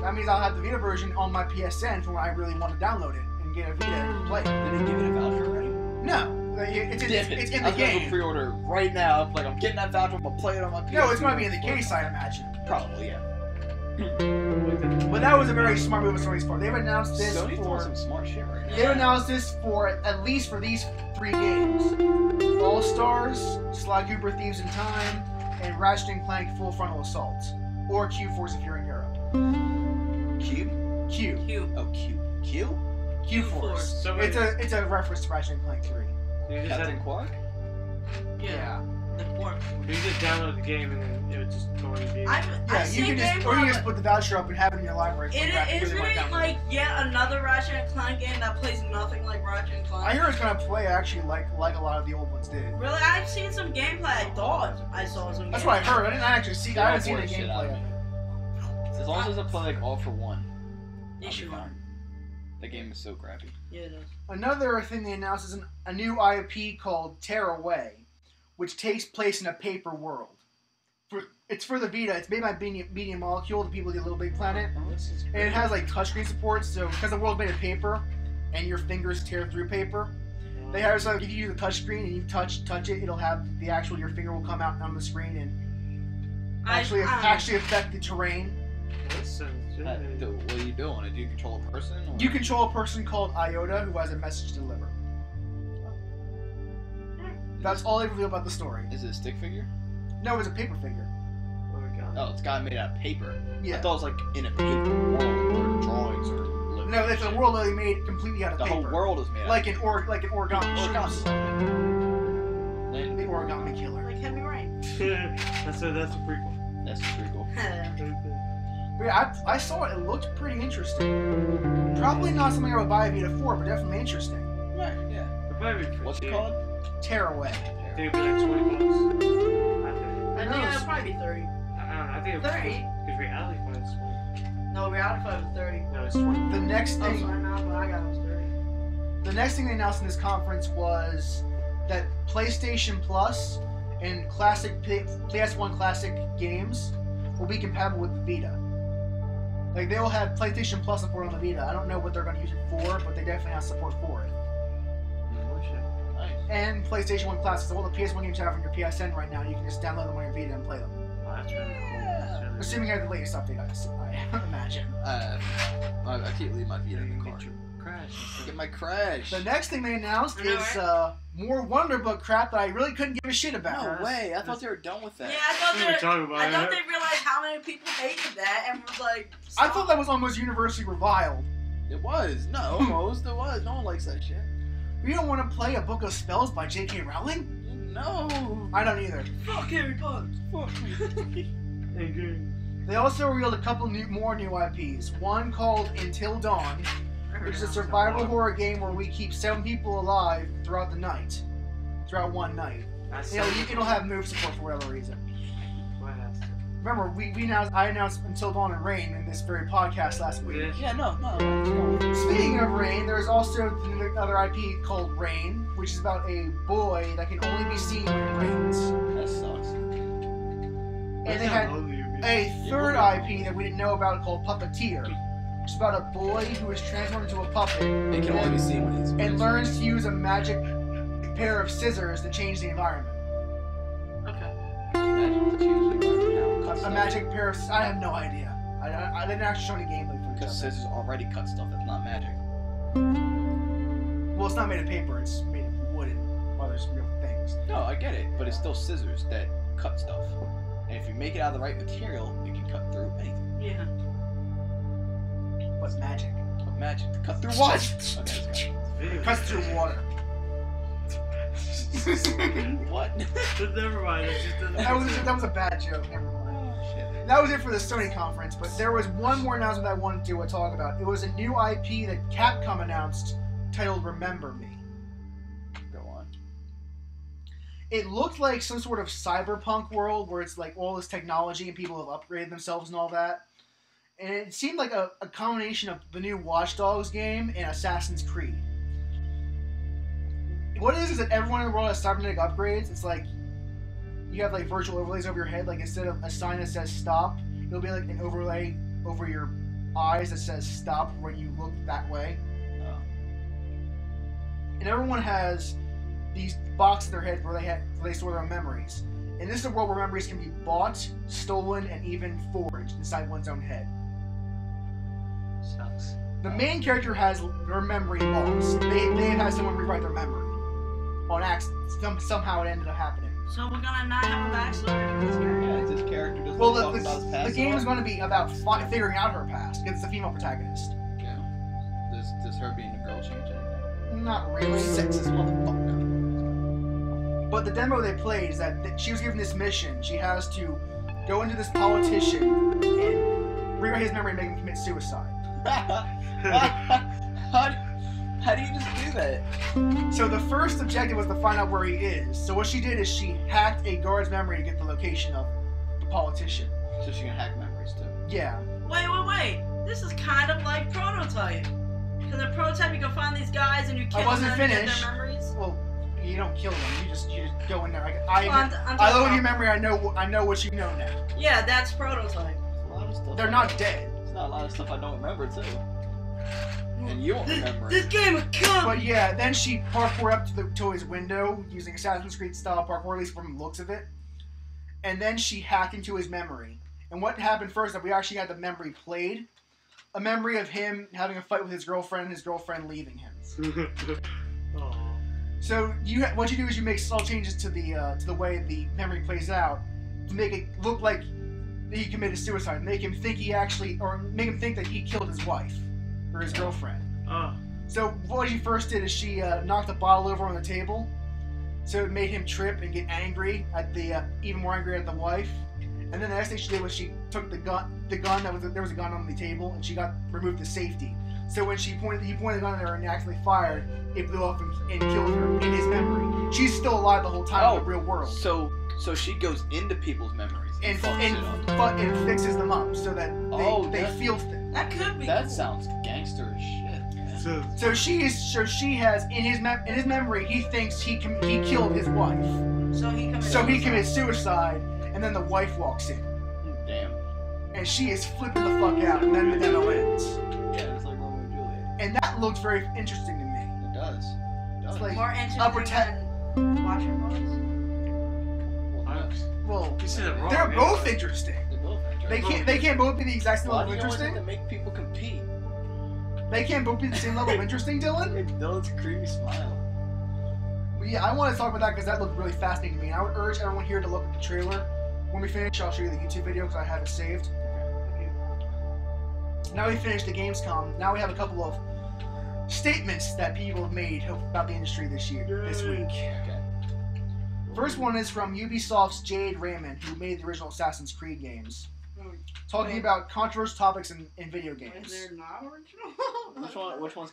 that means I'll have the Vita version on my PSN for when I really want to download it and get a Vita and play it. Did they give it a voucher already? No, it's in the I was gonna go game. pre-order right now. Like I'm getting that voucher. I'm gonna play it on my PS. No, it's going to be in the case, I imagine. Probably, yeah. But that was a very smart move on Sony's part. They've announced this Sony's doing for. some smart shit right now. They've announced this for at least for these 3 games: All Stars, Sly Cooper Thieves in Time, and Ratchet and Clank Full Frontal Assault, or Q-Force if you're in Europe. Q? Cute. Oh, Q. Q? Q-Force. Somebody- It's a reference to Ratchet and Clank 3. You just, Captain had, Quark? Yeah. The pork. you just download the game and then it would just go in the game. I've Yeah, you seen can just gameplay, or you but just put the voucher up and have it in your library. Isn't it like yet another Ratchet and Clank game that plays nothing like Ratchet and Clank? I hear it's gonna play actually like a lot of the old ones did. Really, I've seen some gameplay. I thought I saw some. That's gameplay. what I heard. I didn't actually see. I haven't seen the Shit out gameplay of of it. it. As long as it doesn't play like all for one. Yeah, I'll be sure. fine. The game is so crappy. Yeah, it is. Another thing they announced is a new IP called Tearaway, which takes place in a paper world. It's for the Vita. It's made by Media Molecule, the people at Little Big Planet, Oh, this is and it has like touchscreen support. So because the world's made of paper, and your fingers tear through paper, they have so if you use the touchscreen and you touch it, it'll have your finger will come out on the screen and actually affect the terrain. That sounds good. What are you doing? Do you control a person? Or? You control a person called Iota who has a message to deliver. That's all they reveal about the story. Is it a stick figure? No, it's a paper figure. Oh my god. Oh, it's got made out of paper. I Yeah. thought it was like in a paper world where drawings are living. No, it's a world that they made completely out of The paper. whole world is made out Like of an origami. origami. The origami killer. Like Heavy Rain. that's a prequel. That's pretty cool. But yeah, I saw it. It looked pretty interesting. Probably not something I would buy a Vita for, but definitely interesting. Yeah. It'll probably be What's it cheap. called? Tearaway. I think it'd be like $20. I I think knows? it'll probably be 30. don't know. I think it'll 30? Because reality finds 20. No, Reality Five was 30. No, it's 20. The next Oh, thing, sorry, no, but I got it was 30. the next thing they announced in this conference was that PlayStation Plus and classic PS1 classic games will be compatible with the Vita. Like they will have PlayStation Plus support on the Vita. I don't know what they're going to use it for, but they definitely have support for it. Oh, shit. Nice. And PlayStation 1 Classic. So all the PS1 games you have on your PSN right now, you can just download them on your Vita and play them. Oh, that's really cool. That's really Assuming I have the latest update, I imagine. I can't leave my Vita in the car. Get your crash. Get my crash. The next thing they announced I know, is more Wonder Book crap that I really couldn't give a shit about. No way. I thought they were done with that. Yeah, I thought We were talking about I thought it. they realized how many people hated that and was like. I thought that was almost universally reviled. It was. No, almost. It was. No one likes that shit. You don't want to play a book of spells by J.K. Rowling? No. I don't either. Fuck Harry Potter. Fuck me. They also revealed a couple more new IPs. One called Until Dawn, which is a survival horror game where we keep 7 people alive throughout the night. Throughout one night. It'll have move support for whatever reason. Remember, I announced Until Dawn and Rain in this very podcast last week. Yeah, no. Speaking of Rain, there's also another IP called Rain, which is about a boy that can only be seen when it rains. That sucks. And they had a third IP that we didn't know about called Puppeteer. It's about a boy who is transformed into a puppet. It can only be seen when he's... And learns to use a magic pair of scissors to change the environment. Okay. A magic pair of... I have no idea. I didn't actually show any gameplay for it. Because scissors already cut stuff that's not magic. Well, it's not made of paper. It's made of wood and other real things. No, I get it. But it's still scissors that cut stuff. And if you make it out of the right material, it can cut through anything. Yeah. What's magic? But magic to cut through what? Okay, let's go. It cuts through water. What? Never mind. That was a bad joke. Never mind. That was it for the Sony conference, but there was one more announcement I wanted to talk about. It was a new IP that Capcom announced titled Remember Me. Go on. It looked like some sort of cyberpunk world where it's like all this technology and people have upgraded themselves and all that. And it seemed like a combination of the new Watch Dogs game and Assassin's Creed. What it is that everyone in the world has cybernetic upgrades. It's like you have like virtual overlays over your head. Like instead of a sign that says stop, it'll be like an overlay over your eyes that says stop when you look that way. Oh. And everyone has these boxes in their head where they store their memories. And this is a world where memories can be bought, stolen, and even forged inside one's own head. Sucks. The main character has their memory lost. They have had someone rewrite their memory. On accident. Somehow it ended up happening. So we're gonna not have a backstory for this guy? Yeah, this character doesn't Well, talk about his past. the game is going to be about figuring out her past. Because it's a female protagonist. Yeah. Does her being a girl change anything? Not really. Sexist motherfucker. But the demo they played is that she was given this mission. She has to go into this politician and rewrite his memory and make him commit suicide. How do you just do that? So the first objective was to find out where he is. So what she did is she hacked a guard's memory to get the location of the politician. So she can hack memories too. Yeah. Wait. This is kind of like Prototype. Because in Prototype you can find these guys and you kill them and get their memories. Well, you don't kill them. You just go in there. I I'm load your memory. I know what you know now. Yeah, that's Prototype. There's a lot of stuff. They're not dead. There's not a lot of stuff I don't remember too. And you won't remember This it. game is coming! But yeah, then she parkour up to his window using Assassin's Creed style parkour, at least from the looks of it. And then she hacked into his memory. And what happened first, that we actually had the memory played. A memory of him having a fight with his girlfriend and his girlfriend leaving him. So what you do is you make subtle changes to the way the memory plays out to make it look like he committed suicide. Make him think make him think that he killed his wife or his girlfriend. So what she first did is she knocked a bottle over on the table, so it made him trip and get angry at even more angry at the wife. And then the next thing she did was she took the gun there was a gun on the table, and she removed the safety. So when he pointed the gun at her and accidentally fired, it blew up and killed her in his memory. She's still alive the whole time in the real world. So she goes into people's memories and fixes them up so that they feel things. That could be. That sounds gangster as shit. So she has in his memory he thinks he killed his wife. So he commits suicide, and then the wife walks in. Damn. And she is flipping the fuck out, and then the demo ends. Yeah, it's like Romeo and Juliet. And that looks very interesting to me. It does. It's like more interesting than Watcher Boys. Well, You said it wrong. they're both interesting. They're both interesting. They can't both be the exact same Why level do of you always have interesting. to make people compete? They can't both be the same level of interesting, Dylan. Dylan's creepy smile. But yeah, I want to talk about that because that looked really fascinating to me. And I would urge everyone here to look at the trailer. When we finish, I'll show you the YouTube video because I have it saved. now we finished the Gamescom. Now we have a couple of statements that people have made about the industry this week. Okay. First one is from Ubisoft's Jade Raymond, who made the original Assassin's Creed games, talking about controversial topics in video games. Is there not original? Which ones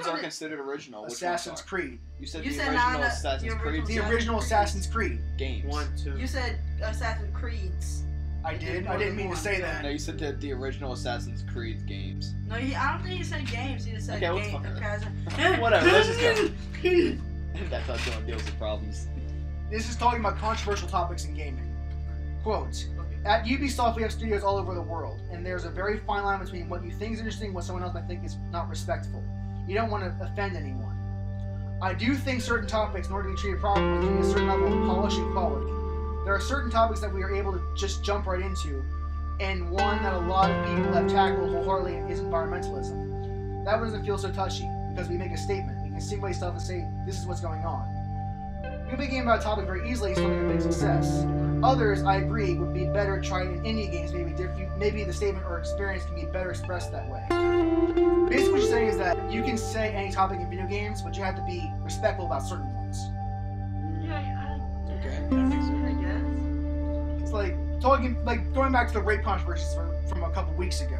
are considered original? Assassin's Creed. You said You the said original not Assassin's the Creed The original Assassin's Creed. games. 1, 2. You said Assassin's Creeds. I did. I didn't mean to say No, that. you said the original Assassin's Creed games. No, I don't think he said games. He just said Okay, games. what's Whatever, let's just go. That's how someone deals with problems. This is talking about controversial topics in gaming. Quote, at Ubisoft we have studios all over the world, and there's a very fine line between what you think is interesting and what someone else might think is not respectful. You don't want to offend anyone. I do think certain topics, in order to be treated properly, need a certain level of polish and quality. There are certain topics that we are able to just jump right into, and one that a lot of people have tackled wholeheartedly is environmentalism. That one doesn't feel so touchy, because we make a statement. We can simulate stuff and say, this is what's going on. You can make a game about a topic very easily, it's something a big success. Others, I agree, would be better tried in indie games. Maybe the statement or experience can be better expressed that way. Basically what you're saying is that you can say any topic in video games, but you have to be respectful about certain ones. Okay. I guess. It's like going back to the rape controversies from a couple weeks ago.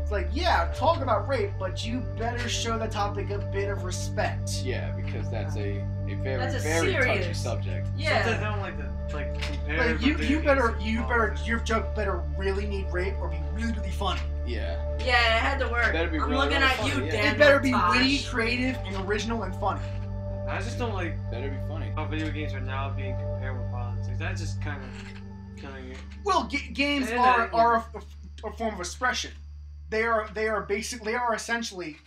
It's like, yeah, talk about rape, but you better show that topic a bit of respect. Yeah, because that's a very, That's a very touchy serious- subject. Sometimes Yeah. I don't like to compare. Like your joke better really need rape or be really, really funny. Yeah. Yeah, it had to work. Better be I'm really, looking really at funny, you, yeah. Dan. It better be Tosh. witty, creative, and original and funny. I just don't like Better be funny. how video games are now being compared with politics. That's just kind of killing it. Well, games Yeah, are a form of expression. They are essentially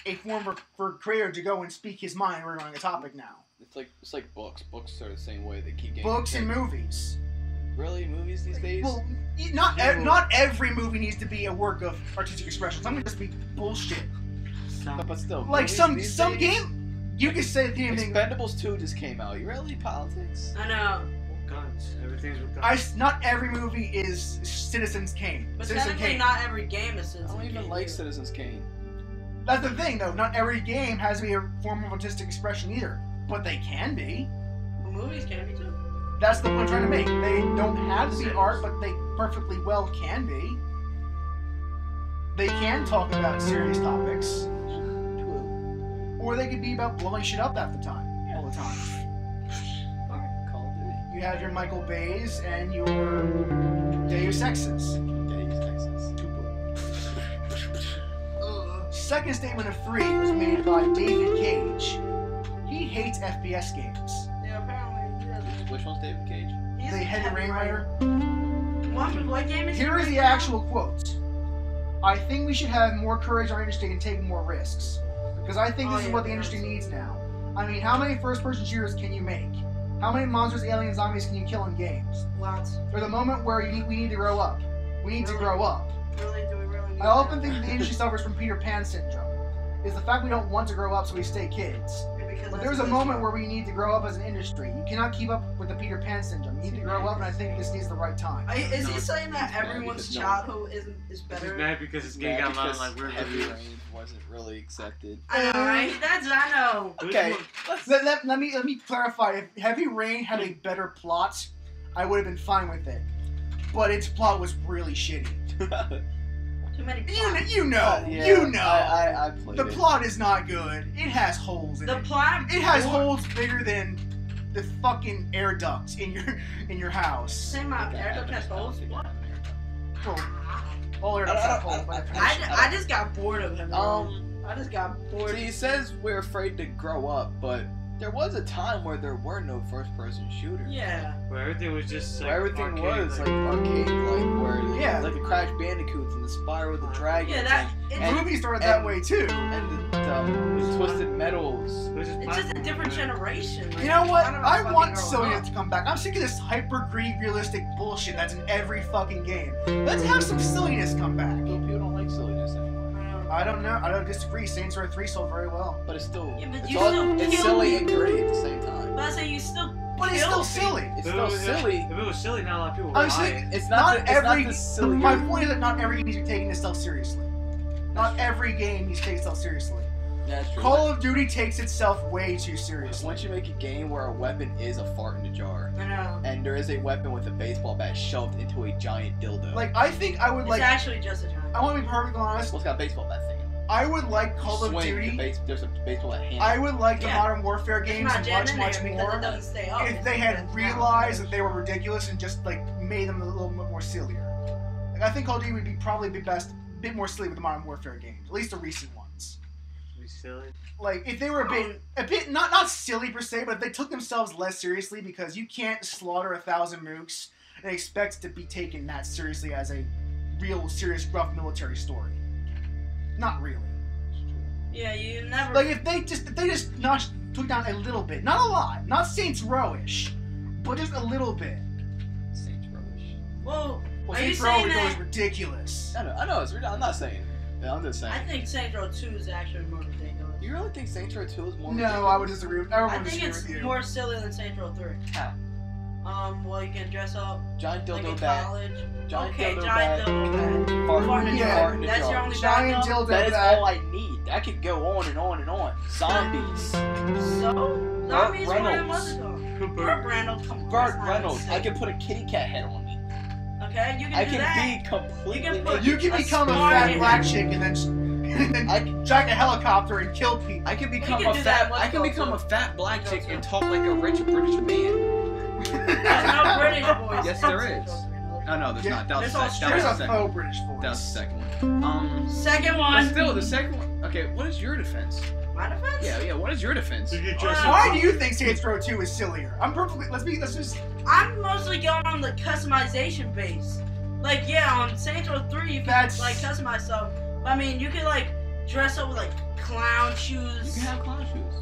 a form for a creator to go and speak his mind regarding a topic now. It's like books. Books are the same way. They keep getting Books and movies. Really, movies these days? Well, not every movie needs to be a work of artistic expression. Some can just be bullshit. But still, Like movies some these days? game, you could say the same thing. Expendables 2 just came out. You really politics? I know. Guns. Everything's with guns. Not every movie is Citizens Kane. But Citizen technically, Kane. not every game is I Citizen don't even Kane, like either. Citizens Kane. That's the thing, though. Not every game has to be a form of artistic expression either, but they can be. Well, movies can be too. That's the point I'm trying to make. They don't have to be art, but they perfectly well can be. They can talk about serious topics, or they could be about blowing shit up half the time, all the time. Call of Duty. You have your Michael Bays and your Deus Exes. Deus Exes. Second statement of 3 was made by David Cage. He hates FPS games. Yeah, apparently he doesn't. Which one's David Cage? He's The Heavy Rain Rider. What game is he Here is right the now? actual quote. I think we should have more courage in our industry and take more risks. Because I think this is what the industry needs now. I mean, how many first-person shooters can you make? How many monsters, aliens, zombies can you kill in games? Lots. There's a moment where we need to grow up. We need to grow up. Really? Do we really need I often that? think the industry suffers from Peter Pan syndrome. Is the fact we don't want to grow up so we stay kids. Because But that's there's a the moment issue. where we need to grow up as an industry. You cannot keep up with the Peter Pan syndrome. You need to grow up, and I think this is the right time. Is he No, saying that he's mad everyone's because no- childhood is He's better? mad because his game got a lot of like weird Heavy reviews. Rain wasn't really accepted. I know, right? I know. Okay, Let me clarify. If Heavy Rain had a better plot, I would have been fine with it. But its plot was really shitty. Too many. You know. Yeah, You know. I played The it. plot is not good. It has holes in The it. plot. It has holes bigger than the fucking air ducts in your house. Same amount. Air duct has holes. What? Well, all air ducts have holes. But I just got bored of him. I just got So bored. he says we're afraid to grow up, but there was a time where there were no first-person shooters. Yeah. Where everything was just like Where everything arcade, was like arcade-like, where Yeah. like the Crash Bandicoots and the Spyro the Dragon. Yeah, that. And- movies started that way too. and the Twisted Metals. it was just It's just a platforming, different man. generation. Like, You know what? don't know if I can want grow silliness up. to come back. I'm sick of this hyper-greedy, realistic bullshit that's in every fucking game. Let's have some silliness come back. People don't like silliness anymore. I don't know. I don't disagree. Saints Row 3 sold very well. But it's still, Yeah, but it's, you all, still it's kill silly and people. gritty at the same time. But I say you still. But it's kill still silly. It's If still it was- silly. If it was silly, not a lot of people would I'm buy saying it. It's not not, every. it's not the silly. My point is that not every game is taking itself seriously. Not every game needs to take itself seriously. Yeah, that's true. Call of Duty takes itself way too seriously. Once you make a game where a weapon is a fart in a jar, I know. and there is a weapon with a baseball bat shoved into a giant dildo. Like, I think I would It's like. actually just a giant. I want to be perfectly honest. Well, it's got a baseball bat thing. I would like Call of Swing, Duty. there's a baseball bat hand. I would like the Yeah. Modern Warfare It's games not much, jammed in much there because more it doesn't stay up. if they had realized that they were ridiculous and just like made them a little bit more sillier. Like, I think Call of Duty would be probably be best, a bit more silly with the Modern Warfare games, at least the recent ones. We silly. Like, if they were a bit not silly per se, but if they took themselves less seriously, because you can't slaughter 1,000 mooks and expect to be taken that seriously as a real, serious, rough military story. Not really. Yeah, you never. Like, if they just took down a little bit, not a lot, not Saints Row-ish, but just a little bit. Saints Row-ish. Well, Well, are you Saints Row saying is that? ridiculous. I know. I'm not saying. Yeah, I'm just saying. I think Saints Row 2 is actually more ridiculous. You really think Saints Row 2 is more? No, ridiculous? I would disagree. Everyone I would think disagree it's with you. more silly than Saints Row 3. How? Well, you can dress up Giant like dildo in bat. college. Giant Okay, dildo giant bat. dildo Fart Fart in a Yeah. jar. in a That's jar. your only Giant backup? dildo That is bat. all I need. That could go on and on and on. Zombies. So, zombies Burt were in Reynolds. what's it called? Burt Reynolds, come on. Burt that's not Reynolds. sick. I can put a kitty cat head on me. Okay, you can I do can that. be completely You can put- naked. You can A become a smart fat idiot. black chick and then jack a helicopter and kill people. I can become can a do that fat. in I can What's become a Called fat black What's chick Called and talk like a rich British man. There's no British voice. Yes, there is. Oh no, there's Yeah, not. That was, there's the sec- that There's was a the second. faux British That was the voice. second one. Second But one. still, the second one. Okay, what is your defense? My defense? Yeah. What is your defense? You get dressed Why up. do you think Saints Row 2 is sillier? I'm perfectly. Let's just. I'm mostly going on the customization base. Like, yeah, on Saints Row 3, you can, That's- like, customize stuff. But, I mean, you can, like, dress up with, like, clown You shoes. can have clown shoes.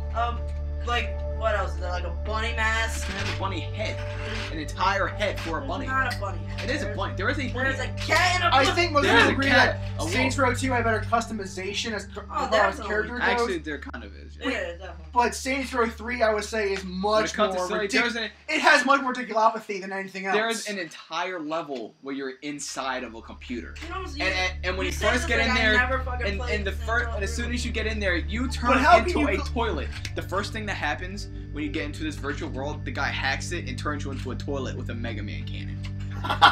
Like, what else? Is there, like, a bunny You mask? can have a bunny head. An entire head for a There's bunny. not a bunny. It is a bunny. There is a bunny. There's a cat and a I bunny. think most There's people a agree cat, that a Saints wolf. Row 2 had better customization as far as definitely. character goes. Actually, there kind of is. Yeah, definitely. But Saints Row 3, I would say, is When it much comes to more silly, ridiculous. It has much more radiculopathy than anything else. there's an entire level where you're inside of a computer. You know, And when you said first this get like in I there, never fucking played and the Saints first, Row and as 3 soon as you get in there, you turn But how can into you a co- toilet. The first thing that happens when you get into this virtual world, the guy hacks it and turns you into a toilet with a Mega Man cannon.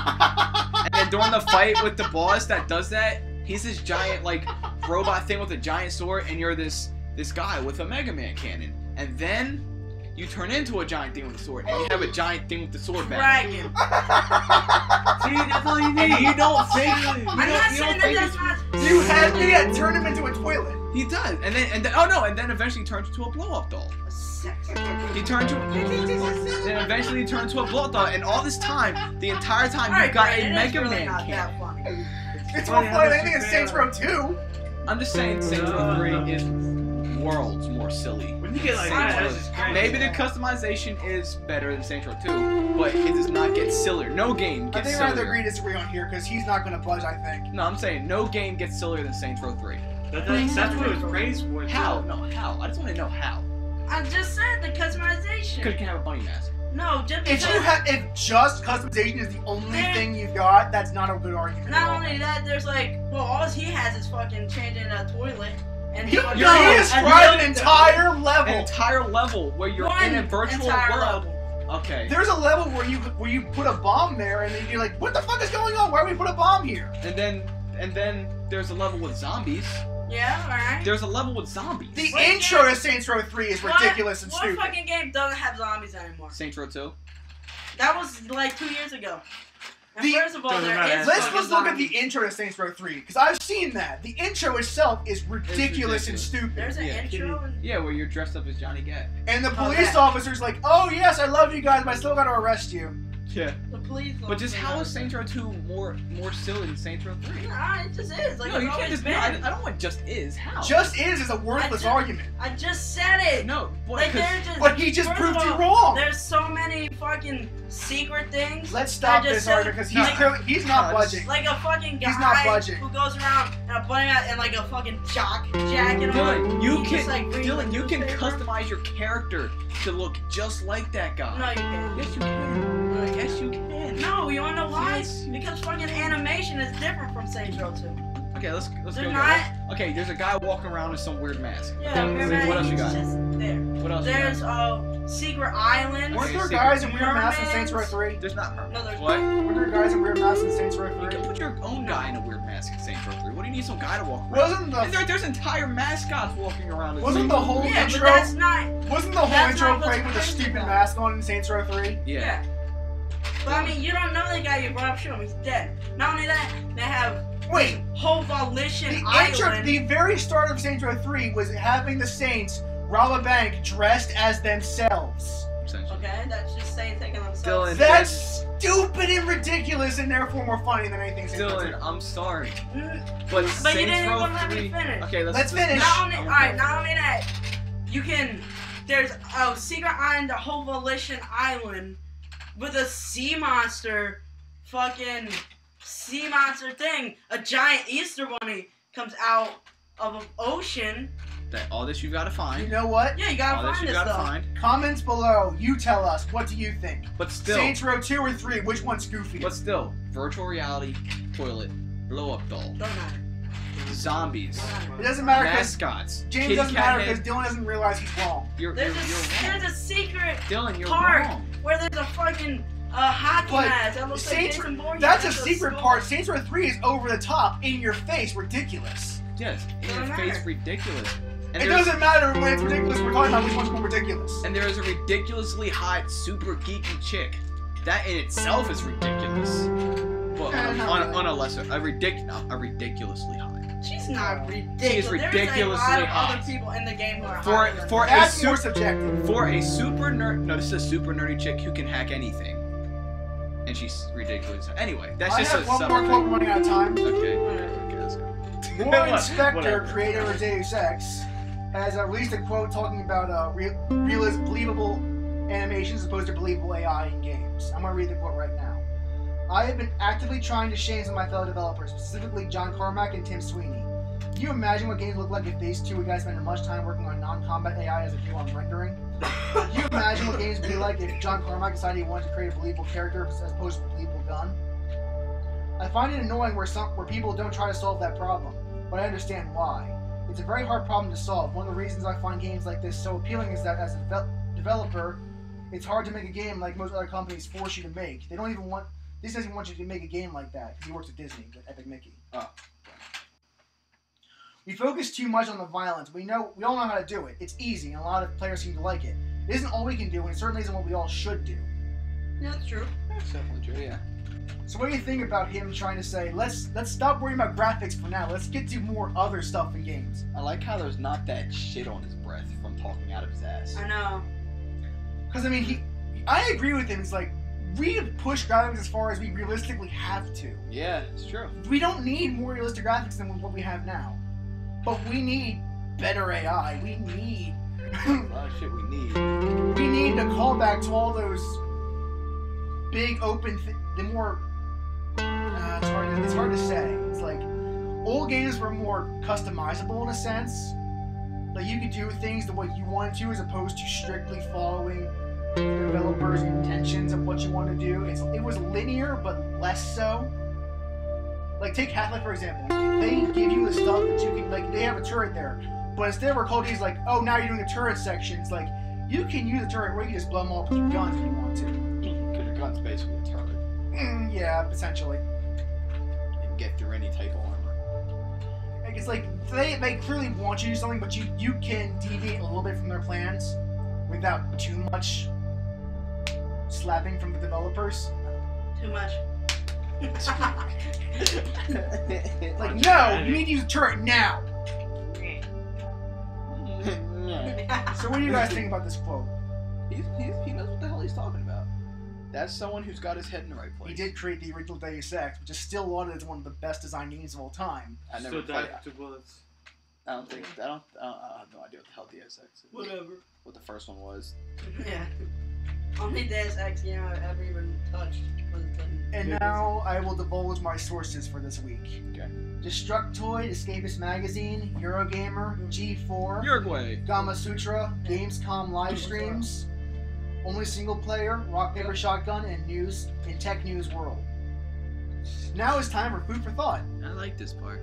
And then during the fight with the boss that does that, he's this giant like robot thing with a giant sword, and you're this guy with a Mega Man cannon. And then you turn into a giant thing with a sword, and you have a giant thing with the sword back. Dragon. See, that's all you need. And you don't think I'm not saying that that's not. You had me at turn him into a toilet. he does, and then oh no, and then eventually he turns into a blow up doll. Sex. He turns to, then eventually he turns to a blow up doll, and all this time, the entire time Alright, you've got Brandon, a it is Mega really Man not cannon. that funny. It's funny more how funny much than anything you in say Saints Row about 2. I'm just saying Saints Row 3 is worlds more silly. When you get like Saints that, Row. that's just crazy. Maybe the customization is better than Saints Row 2, but it does not get sillier. No game I gets think we're going to sillier. agree to disagree on here because he's not going to budge, I think. No, I'm saying no game gets sillier than Saints Row 3. That's what it was praised for. How? No, how? I just want to know how. I just said the Because customization. you can have a bunny mask. No, just If because. if just customization is the only thing you've got, that's not a good argument. at Not all. only that, there's like, well, all he has is fucking changing a toilet. And He fucking- described an entire An level. entire level where you're in a One virtual entire world. level. Okay. There's a level where you put a bomb there, and then you're like, "What the fuck is going on? Why would we put a bomb here?" And then there's a level with zombies. Yeah, alright. There's a level with zombies. The What intro game- to Saints Row 3 is What- ridiculous and what stupid. fucking game doesn't have zombies anymore? Saints Row 2. That was like 2 years ago. And The- first of all, Doesn't there matter. is Let's fucking look at zombies. the intro to Saints Row 3 because I've seen that. The intro itself is ridiculous and ridiculous. stupid. There's an Yeah. intro. And Yeah, where you're dressed up as Johnny Gat. And the Oh, police that. officer's like, "Oh yes, I love you guys, but I still got to arrest you." Yeah. the police. But just how is officer- Saints Row 2 more silly than Saints Row 3? Nah, it just is. Like, No, it's you can't always just. been. No, I don't want just is. How? Just is a worthless I ju- argument. I just said it. No, boy, Like, 'cause- there's just. But he just first proved of you all, wrong. There's so many fucking secret things. Let's stop that just this said- argument because he's like- clearly he's not No, this- budging. Like a fucking guy He's not budging. who goes around in a bunny hat and like a fucking jock jacket on. Dylan, you He can just, like, reads Dylan, the you can newspaper. customize your character to look just like that guy. No, you can't. Yes, you can. No, you Yes, you can. No, you wanna know why? Yes. Because fucking animation is different from Saints Row 2. Okay, let's They're go. not. Okay, there's a guy walking around with some weird mask. Yeah, What else you got? Just there. What else There's you got? Secret Island. Weren't there Secret guys in weird masks in Saints Row Mermaids. 3? There's not No, there's What? Weren't there guys in weird masks in Saints Row You 3? can put your own guy in a weird mask in Saints Row 3. What do you need some guy to walk around? Wasn't And the there's entire mascots walking around. wasn't the whole Yeah, but intro that's not. wasn't the whole that's intro not what's played with a crazy stupid about it. mask on in Saints Row 3? Yeah. But I mean, you don't know the guy you brought up. Shoot him. He's dead. Not only that, they have Wait, whole Volition the Island. the very start of Saints Row 3 was having the Saints rob a bank dressed as themselves. Essentially. Okay, that's just saying taking themselves. Dylan, That's stupid and ridiculous, and therefore more funny than anything Saints Row 2. Dylan, I'm sorry. Mm, But But you Saints didn't even Row let me 3. finish. Okay, Let's finish. Not only that, you can. There's a Secret Island, a whole Volition Island, with a sea monster, fucking sea monster thing. A giant Easter bunny comes out of an ocean. All this you gotta You find. know what? Yeah, you All gotta this find you this gotta stuff. find. Comments below. You tell us. What do you think? But still. Saints Row 2 or 3? Which one's goofy? But still. Virtual reality, toilet, blow up doll, Don't matter. zombies, Don't It matter. doesn't matter because mascots. James kitty doesn't cat matter head. because Dylan doesn't realize he's wrong. You're There's wrong. a secret Dylan, you're park wrong. where there's a fucking hockey But match. That looks Saints- like Jason Voorhees. That's a It's secret skull. part. Saints Row 3 is over the top, in your face, ridiculous. Yes, in Doesn't your face, matter. ridiculous. And It there's- doesn't matter when it's ridiculous. We're talking about which one's more ridiculous. And there is a ridiculously hot, super geeky chick. That in itself is ridiculous. Well, on a lesser, a ridiculously hot. She's not ridiculous. She is There's a ridiculously lot of hot. other people in the game who are For- hotter than for her. That's a more super- subjective. For a super nerd, no, this is a super nerdy chick who can hack anything, and she's ridiculous. Anyway, that's I just have a one subtle more quote thing. running out of time. Okay, let's go. Warren Spector, Whatever. creator of Deus Ex, has released a quote talking about believable animations as opposed to believable AI in games. I'm going to read the quote right now. I have been actively trying to shame some of my fellow developers, specifically John Carmack and Tim Sweeney. Can you imagine what games look like if these two guys spent as much time working on non-combat AI as they do on rendering? Can you imagine what games would be like if John Carmack decided he wanted to create a believable character as opposed to a believable gun? I find it annoying where people don't try to solve that problem, but I understand why. It's a very hard problem to solve. One of the reasons I find games like this so appealing is that as a developer, it's hard to make a game like most other companies force you to make. They don't even want. Disney doesn't want you to make a game like that. He works at Disney with Epic Mickey. Oh. We focus too much on the violence. We all know how to do it. It's easy, and a lot of players seem to like it. It isn't all we can do, and it certainly isn't what we all should do. Yeah, that's true. That's definitely true, yeah. So what do you think about him trying to say, let's stop worrying about graphics for now. Let's get to more other stuff in games. I like how there's not that shit on his breath from talking out of his ass. I know. Because I mean, I agree with him. It's like we push graphics as far as we realistically have to. Yeah, it's true. We don't need more realistic graphics than what we have now, but we need better AI. We need A lot of shit we need. we need to call back to all those big open, the more. It's hard to say. It's like old games were more customizable in a sense. Like you could do things the way you wanted to, as opposed to strictly following the developer's intentions of what you want to do. It was linear, but less so. Like take Half-Life for example. They give you the stuff that you can, like they have a turret there, but instead of Cody's like, oh now you're doing a turret section. It's like you can use a turret or you can just blow them all up with your guns if you want to. Because your gun's basically a turret. Yeah, potentially. You can get through any type of armor. Like it's like they clearly want you to do something, but you can deviate a little bit from their plans without too much slapping from the developers. Too much. Like, no, you need to use a turret now. So what do you guys think about this quote? He knows what the hell he's talking about. That's someone who's got his head in the right place. He did create the original Deus Ex, which is still lauded as one of the best designed games of all time. I never Still played died it. 2 bullets. I have no idea what the hell Deus Ex is. Whatever. What the first one was. Yeah. Only Deus Ex game I've ever even touched was the. And now I will divulge my sources for this week. Okay. Destructoid, Escapist Magazine, Eurogamer, G4, Uruguay. Gama Sutra, Gamescom live streams, Only Single Player, Rock Paper Shotgun, and News in Tech News World. Now it's time for food for thought. I like this part.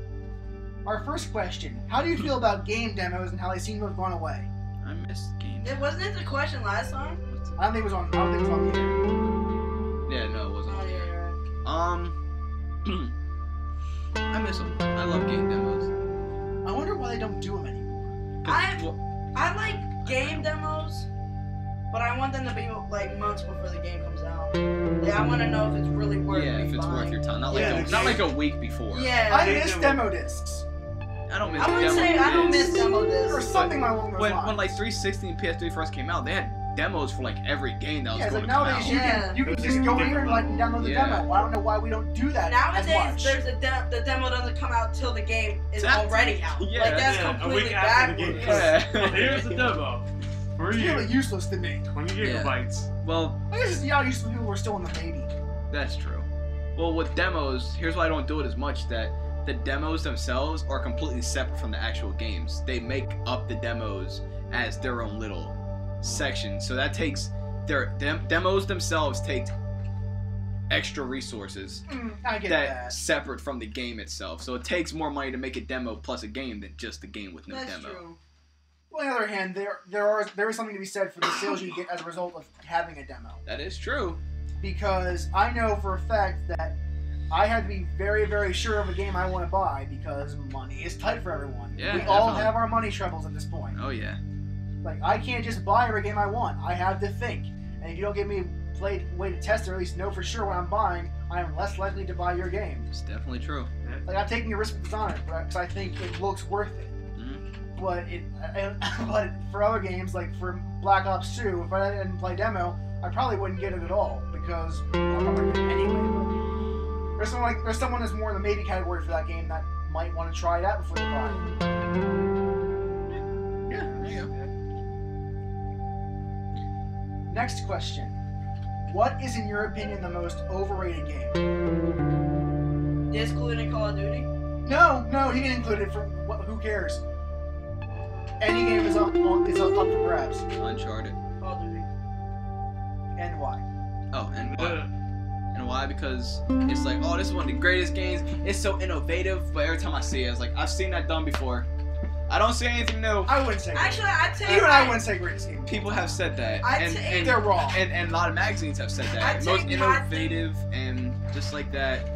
Our first question: how do you feel about game demos and how they seem to have gone away? I missed games. It wasn't it the question last time? I don't think it was on. I don't think it was on the air. Yeah, no, it wasn't. Oh, yeah, you're right. I miss them. I love game demos. I wonder why they don't do them anymore. I like game demos, but I want them to be like months before the game comes out. Like, I want to know if it's really worth Yeah, me if it's buying. worth your time. Not like Yeah, not like a week before. Yeah. I miss demo discs I don't miss I wouldn't demo say I don't miss discs. demo or discs. something along those When lines. like 360 and PS3 first came out, they had demos for like every game that was Yeah, it's going like to come nowadays out. you can just go in here and like download the Yeah. demo. I don't know why we don't do that as Nowadays, much. there's the demo doesn't come out till the game is That's- already out. yeah, like that's yeah, a completely week after the backwards. game Yeah. Well, here's the demo. For It's you, really useless to me. 20 Yeah. gigabytes. Well, I guess it's how useful people were still in the baby. that's true. Well, with demos, here's why I don't do it as much. That the demos themselves are completely separate from the actual games. They make up the demos as their own little section. So that takes demos themselves take extra resources I get that's separate from the game itself. So it takes more money to make a demo plus a game than just a game with no That's demo. true. Well, on the other hand, there is something to be said for the sales you get as a result of having a demo. That is true. Because I know for a fact that I had to be very, very sure of a game I want to buy because money is tight for everyone. Yeah, we all definitely. have our money troubles at this point. Oh yeah. Like, I can't just buy every game I want. I have to think. And if you don't give me a way to test it, or at least know for sure what I'm buying, I am less likely to buy your game. It's definitely true. Like, I'm taking a risk with Dishonored because I think it looks worth it. But but for other games, like for Black Ops 2, if I didn't play demo, I probably wouldn't get it at all because I'm not going to get it anyway. But there's someone that's more in the maybe category for that game that might want to try it out before they buy it. Yeah, there you go. Next question: what is, in your opinion, the most overrated game? Excluding Call of Duty. No, he didn't include it. For what? Who cares? Any game is up for grabs. Uncharted. Call of Duty. And why? Oh, and why? And why? Because it's like, oh, this is one of the greatest games. It's so innovative, but every time I see it, it's like, I've seen that done before. I don't see anything new. I wouldn't say. Actually, I'd say Even I wouldn't say greatest game. People have said that, I'd They're wrong. and a lot of magazines have said that. I'd Most take innovative and just like that.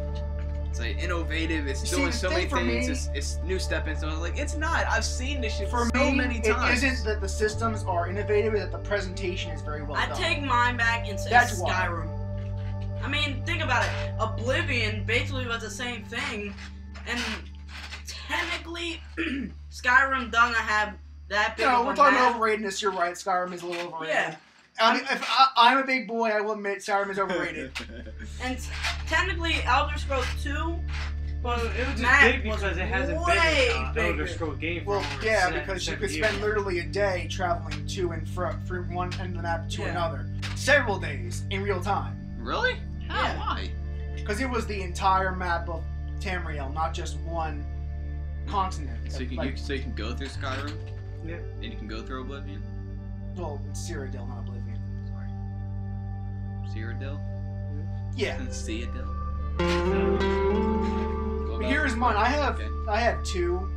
It's like innovative. It's You doing see, so the many thing for things. It's new step in. So I was like, it's not. I've seen this shit For so me, many it times. isn't that the systems are innovative; it's that the presentation is very well I'd done. take mine back and say That's why. Skyrim. I mean, think about it. Oblivion basically was the same thing, and technically, Skyrim doesn't have that big No, of we're a talking map. overratedness. You're right. Skyrim is a little overrated. Yeah. I mean, if I'm a big boy, I will admit Skyrim is overrated. And technically, Elder Scrolls 2 Well, it was just map big because was it hasn't way been an bigger. Elder Scrolls game for Well, over yeah, seven- because you 7 could years. spend literally a day traveling to and from one end of the map to Yeah. another. Several days in real time. Really? How? Yeah. Why? Because it was the entire map of Tamriel, not just one continent. So you can go through Skyrim. Yeah. And you can go through Oblivion. Well, it's Cyrodiil, not Oblivion. Sorry. Cyrodiil. Yeah. And Cyrodiil. But here's mine. I have two.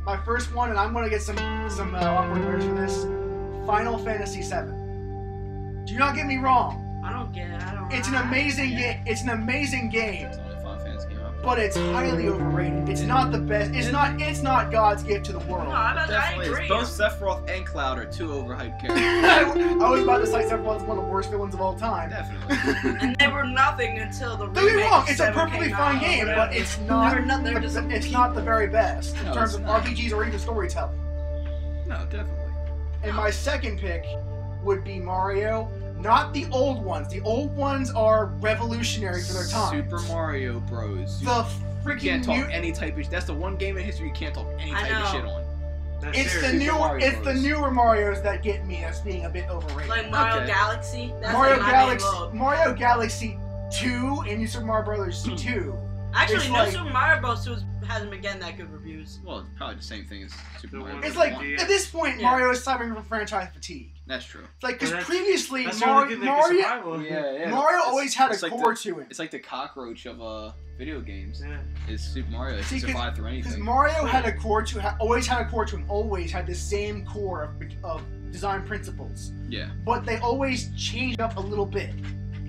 My first one, and I'm gonna get some awkward words for this. Final Fantasy VII. Do not get me wrong. I don't get it. I don't. It's an amazing game. It's an amazing game, It's the only Final Fantasy game I've but it's highly overrated. It's not the best. It's not God's gift to the No, world. I Definitely agree. is. Both Sephiroth and Cloud are two overhyped characters. I was about to cite Sephiroth as one of the worst villains of all time. Definitely. And they were nothing until the Don't get me remake wrong, of it's a 7 perfectly came fine out. game, but it's not. They're just It's not the very best in No, terms it's of not. RPGs or even storytelling. No, definitely. And my second pick would be Mario. Not the old ones. The old ones are revolutionary for their time. Super Mario Bros. The You can't freaking talk new. any type of. That's the one game in history you can't talk any I type of know. shit on. That's It's the serious. newer. Mario It's the Bros. newer Marios that get me as being a bit overrated. Like Mario Okay. Galaxy. That's Mario like my Galaxy, main load. Mario Galaxy 2 and New Super Mario Brothers 2 Actually, It's New like- Super Mario Bros. 2 hasn't been getting that good reviews. Well, it's probably the same thing as Super The Mario. one Bros. It's like, Yeah. at this point, Yeah. Mario is suffering from franchise fatigue. That's true. It's like, Well, because that's- previously, That's the only thing that can Mario survive. Yeah. Mario always had a it's like core the- to him. It's like the cockroach of video games. Yeah. Is Super Mario. It See, can survive through Because anything. Mario had a core to, always had a core to him, always had the same core of design principles. Yeah. But they always changed up a little bit.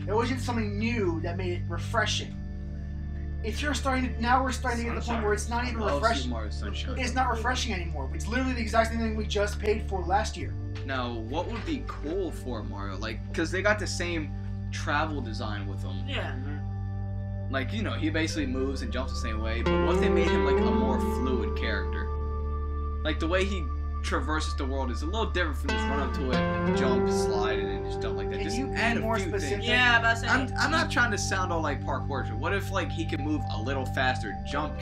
They always did something new that made it refreshing. If you're now we're starting to get to the point where it's not even I love Super refreshing. Mario Sunshine. It's not refreshing anymore. It's literally the exact same thing we just paid for last year. Now, what would be cool for Mario? Like, because they got the same travel design with him. Yeah. Like, you know, he basically moves and jumps the same way, but what if they made him like a more fluid character? Like, the way he traverses the world is a little different from just run up to it, jump, slide, and then just dump like that. Can Just you be add a more few specific? things. Yeah, but I'm not trying to sound all like parkour. What if like he could move a little faster, jump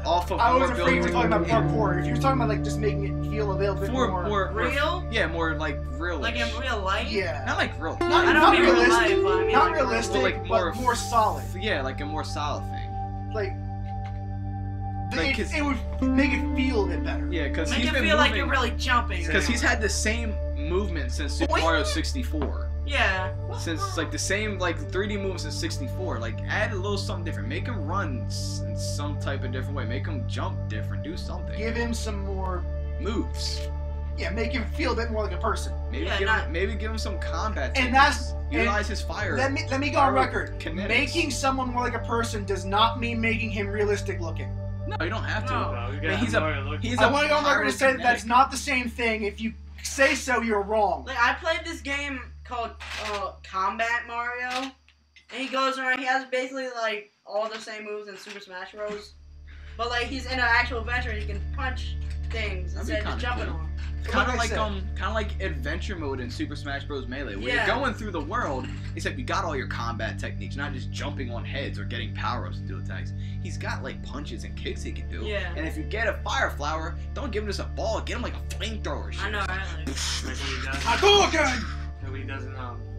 off of I was more afraid you were buildings? talking about parkour. If you're talking about like just making it feel a little bit more, real? Yeah, more like real. Like in real life? yeah, Not like real. Not- I don't not mean real realistic. life, but I mean not like realistic, But, like, but more solid. Yeah, like a more solid thing. Like, Like, it would make it feel a bit better. Yeah, because Make he's it been feel like moving- you're really jumping. Because he's had the same movement since Super Boing. Mario 64. Yeah. Since like the same like 3D moves since 64. Like add a little something different. Make him run in some type of different way. Make him jump different. Do something. Give him some more. Moves. Yeah, make him feel a bit more like a person. Maybe Yeah, give him some combat. And techniques. that's- utilize his fire. Let me go on record. Kinetics. Making someone more like a person does not mean making him realistic looking. No, you don't have to. No. No, we Man, got he's a- Mario look. He's I a want to go on record to say that that's pyrokinetic. not the same thing. If you say so, you're wrong. Like, I played this game called Combat Mario, and he goes around, he has basically, like, all the same moves in Super Smash Bros. But, like, he's in an actual adventure, and he can punch things That'd be instead of kinda just jumping cool. on them. Kind of Like I like said. kind of like adventure mode in Super Smash Bros. Melee, where Yeah. you're going through the world, except you got all your combat techniques. You're not just jumping on heads or getting power-ups to do attacks. He's got like punches and kicks he can do. Yeah. And if you get a fire flower, don't give him just a ball. Get him like a flamethrower. I know, right? Like, Like when he does. I go again. Like when he does in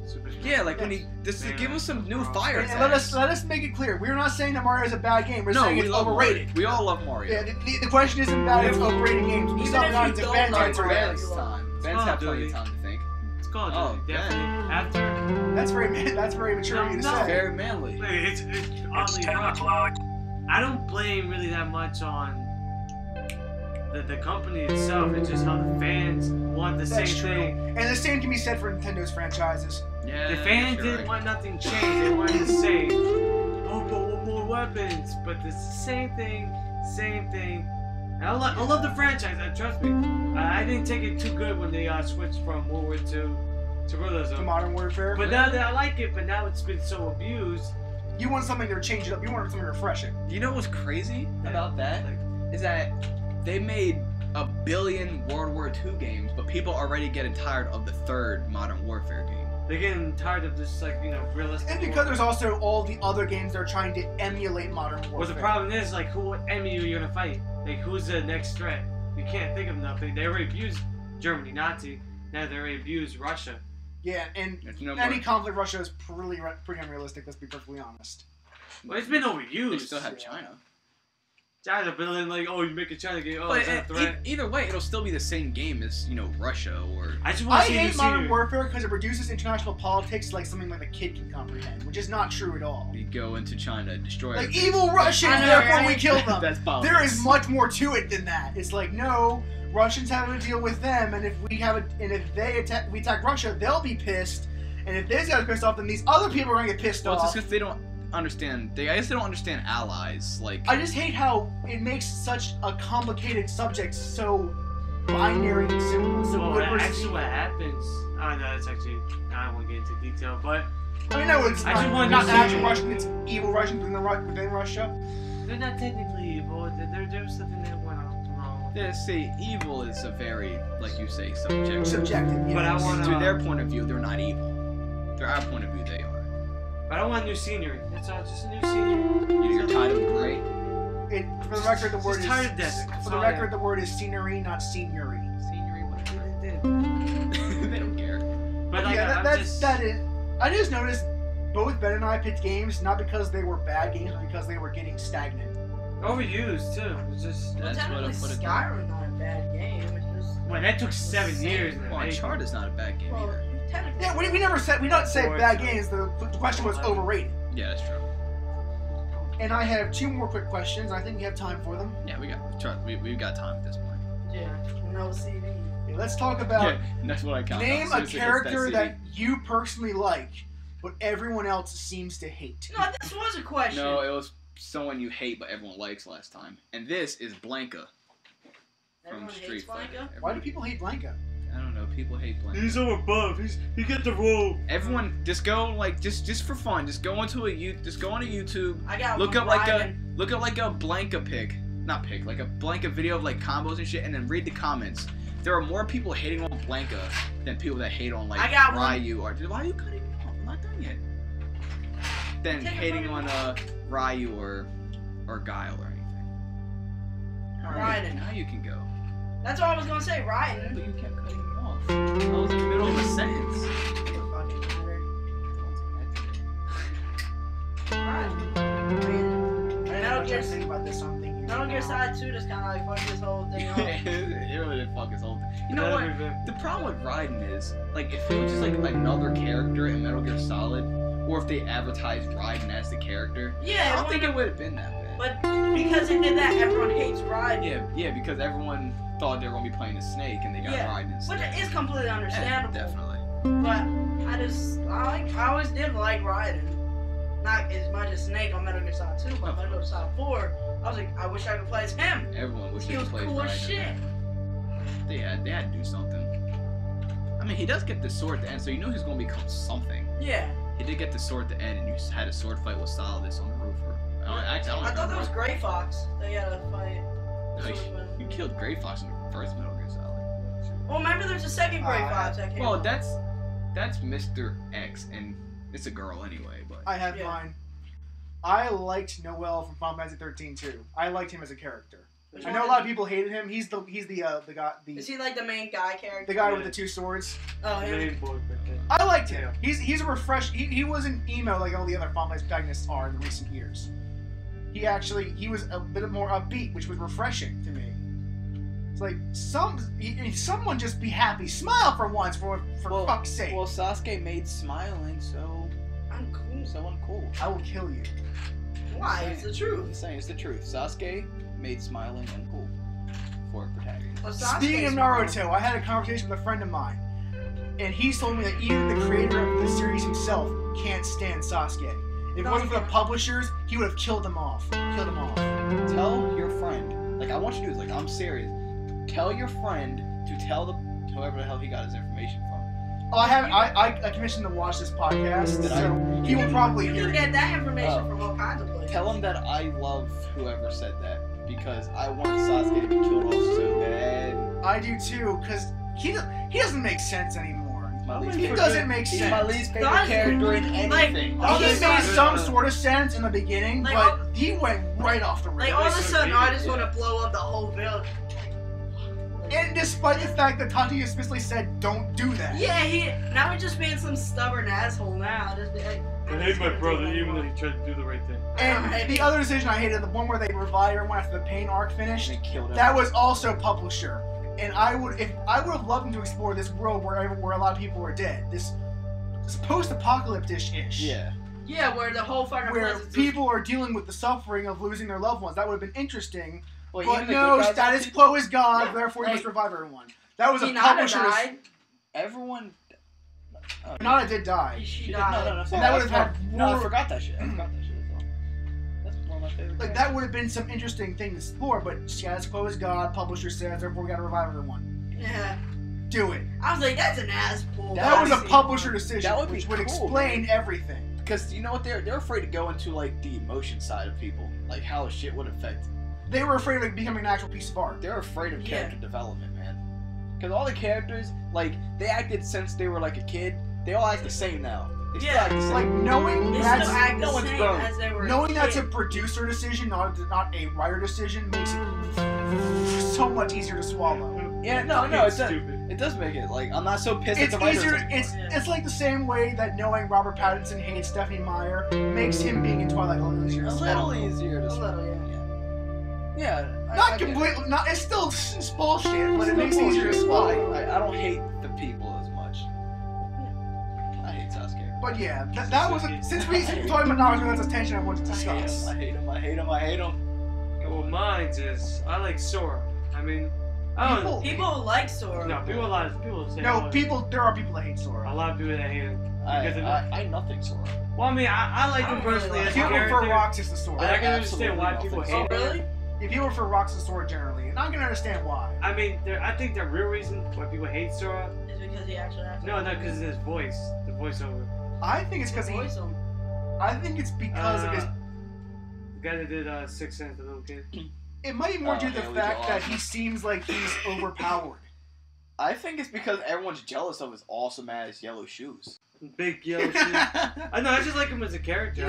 Super Smash. Yeah, like when he just Yeah. give him some new fire And attacks. let us make it clear. We're not saying that Mario is a bad game. We're no, saying we it's love overrated. Mario. We all love Mario. Yeah, the question isn't about it's overrated games. We Even stop if not you to don't Ben's like answer. Mario, Ben's time. Ben's Oh, had plenty dude. of time to think. It's called Oh, definitely after. That's very mature of you to No. say. Very manly. Like, it's oddly rough. I don't blame really that much on the company itself. It's just how the fans want the That's same true. thing. And the same can be said for Nintendo's franchises. Yeah. The fans you're didn't right. want nothing changed. They wanted the same. Oh, but with more weapons. But it's the same thing, same thing. And I love the franchise. Trust me. I didn't take it too good when they switched from World War II to realism. To Modern Warfare. But now that I like it, but now it's been so abused. You want something to change it up. You want something refreshing. You know what's crazy about that? Like, Is that they made 1 billion World War II games, but people are already getting tired of the third Modern Warfare game. they're getting tired of this, like, realistic. And because there's also all the other games they're trying to emulate Modern Warfare. Well, the problem is, like, what enemy are you gonna fight? Like, who's the next threat? You can't think of nothing. They already abused Germany, Nazi. Now they already abused Russia. Yeah, and There's no any more. conflict with Russia is pretty unrealistic, let's be perfectly honest. Well, it's been They overused. still have Yeah. China. China, but then, like, oh, you make a China game. Oh, But it's not a threat. either way, it'll still be the same game as Russia or. I just want I to see hate new Modern scenery. Warfare because it reduces international politics like something like a kid can comprehend, which is not true at all. We go into China, destroy. Like, everything. evil Russians, I know, therefore we right? kill them. That's politics. There is much more to it than that. It's like, no, Russians have to deal with them, and if we attack Russia, they'll be pissed. And if they get pissed off, then these other people are gonna get pissed Well, it's off. just because they don't understand. I guess they don't understand allies. Like. I just hate how it makes such a complicated subject so binary and simple. So Well, good versus actually, evil. what happens? Oh, no, it's actually. I don't want to get into detail, but I mean, no, it's I just not, wanted not to see- actual Russian. It's evil Russians within Russia. they're not technically evil. There's something that went wrong. Yeah, see, evil is a very, like you say, subjective. Subjective. But I yes. want To their point of view, they're not evil. To our point of view, they are. But I want new scenery. That's all. Just a new scenery. You're tired of gray. For the record, the word Just is. tired of desert. That's For the all I record, am. the word is scenery, not scenery. Scenery, whatever. They did. They don't care. But like, yeah, I'm that just. is. I just noticed both Ben and I picked games not because they were bad games, but because they were getting stagnant. Overused too. It's just Well, That's what I technically, put it Skyrim's not a bad game. It's just. well, that took 7 years. Well, Uncharted is not a bad game Well, either. technically. Yeah, we don't say bad games. The question was overrated. Yeah, that's true. And I have 2 more quick questions. I think we have time for them. Yeah, we got time at this point. Yeah. No CD. Okay, let's talk about Yeah, that's what I count. name on. a Seriously, character it's that you personally like, but everyone else seems to hate. No, this was a question. No, it was someone you hate but everyone likes last time. And this is Blanca from Everyone Street hates Fighter. Blanca? Why do people hate Blanca? I don't know. People hate Blanca. He's over buff. He got the role. Everyone, just go like just for fun. Just go onto just go onto YouTube. I got Look one up like Ryan. a Blanca like a Blanca video of like combos and shit, and then read the comments. There are more people hating on Blanca than people that hate on like I got one. Ryu or why are you cutting me off? I'm not done yet. Than Take a hating photo. on Ryu or Guile or anything. Raiden. Now you can go. That's all I was gonna say, Ryan. But you kept cutting me off. I was in the middle of a sentence. Doesn't fucking matter. Ryan. Metal Gear, Think about this. I'm thinking. Metal Gear Solid 2 just kind of like fucked this whole thing up. It really did fuck his whole thing. You know what? The problem with Raiden is, like, if it was just like another character in Metal Gear Solid, or if they advertised Raiden as the character, Yeah, I don't think it would have been that bad. But because they did that, everyone hates Raiden. Yeah, because everyone thought they were gonna be playing the Snake, and they got Yeah, Raiden Which instead. is completely Yeah, understandable. definitely. But I always did like Raiden. Not as much as Snake on Metal Gear Solid 2, but Of Metal Gear course. Solid 4, I was like, I wish I could play as him. Everyone wished He they was could play cool as Raiden. shit. They had to do something. I mean, he does get the sword at the end, so you know he's gonna become something. Yeah. He did get the sword at the end, and you had a sword fight with Solidus on the roof. I thought that was Grey Fox. They had a fight. You killed Grey Fox in the first Metal Gear Solid. Well, remember there's a second Grey Fox that came Well, out. that's Mr. X, and it's a girl anyway. But I have Yeah. mine. I liked Noel from Final Fantasy 13 too. I liked him as a character. Which I one know a is lot of he? people hated him. He's the guy Is he like the main guy character? the guy with the 2 swords. Oh, him. Main boy, I liked him. He's a he wasn't emo like all the other Final Fantasy protagonists are in recent years. He was a bit more upbeat, which was refreshing to me. It's like someone just be happy, smile for once, for fuck's sake. Well, Sasuke made smiling so I'm cool. uncool. I will kill you. Why? It's the I'm truth. saying it's the truth. Sasuke made smiling uncool for a protagonist. Well, Sasuke's Speaking of Naruto, I had a conversation with a friend of mine, and he told me that even the creator of the series himself can't stand Sasuke. If it No, wasn't he for the can't. publishers, he would have killed them off. Tell your friend. Like, I want you to do this. Like, I'm serious. Tell your friend to tell whoever the hell he got his information from. Oh, I commissioned to watch this podcast, Did so he will probably You hear can it. get that information Oh. from all kinds of places. Tell him that I love whoever said that because I want Sasuke to be killed off so bad. I do too, because he doesn't make sense anymore. He's my He least He favorite. doesn't make He's sense. my least favorite Does- character in anything. Like, all He this made stuff- some sort of sense in the beginning, Like, but he went right off the rails. Like all of a sudden, Yeah. I just want to blow up the whole village. And despite the fact that Tati explicitly said, "Don't do that." Yeah, now he's just being some stubborn asshole now. Just be like, I hate my brother even though he tried to do the right thing. And the other decision I hated, the one where they revived everyone after the Pain arc finished, And he killed him. that was also publisher. And I would have loved them to explore this world where a lot of people were dead. This post-apocalyptic-ish. Yeah. yeah, where the whole fucking Where place is just- people are dealing with the suffering of losing their loved ones. That would have been interesting. Well, But even the no, good guys status have quo is God, Yeah, therefore you like- must revive everyone. That was a Hinata publisher's... died. Everyone. Oh, Hinata did die. She did- died. No, And that would have had No, I more... forgot that shit. That's one of my favorite. Like, that would have been some interesting thing to explore, but status quo is God, publisher says, therefore we gotta revive everyone. Yeah. Do it. I was like, that's an ass pull. That was a Obviously, publisher decision, that would be which would cool, explain everything. Because you know what, they're afraid to go into like the emotion side of people, like how shit would affect. They were afraid of becoming an actual piece of art. They're afraid of Yeah. character development, man. Because all the characters, like they acted since they were like a kid. They all act the same now. They still Yeah. act the same. Like, knowing They that's... still act no the one's same grown. as they were. Knowing that's a kid. producer decision, not a writer decision, makes it so much easier to swallow. Yeah, no, it's stupid. It does make it like I'm not so pissed It's at the writers easier. anymore. It's like the same way that knowing Robert Pattinson hates Stephanie Meyer makes him being in Twilight a little easier. A to little swallow. easier to A swallow. little, Yeah, I Not get it. completely. Not. It's still bullshit, but it makes it Still easier to bullshit. swallow. I don't hate the people as much. I hate Sasuke. But yeah, that was since we talking about Naruto, that's a tension I want to discuss. I hate him. Well, mine's is I like Sora. I mean, I don't. People like Sora. No, people say. No, oh, people. There are people that hate A Sora. lot of people that hate him. I nothing Sora. Well, I mean, I like him I don't really personally like as a People character. prefer Roxas to Sora. But I can absolutely understand why nothing people Sora. hate Oh, him. really? If people prefer Roxas to Sora generally, and I can understand why. I mean, I think the real reason why people hate Sora. It's because he actually has No, because of his voice, the voiceover. I think it's because he. voice him. I think it's because of his. The guy that did Sixth Sense, the little kid. It might be more due to the Haley fact Joel that Osment. he seems like he's overpowered. I think it's because everyone's jealous of his awesome ass yellow shoes. Big yellow shoes. I know, I just like him as a character.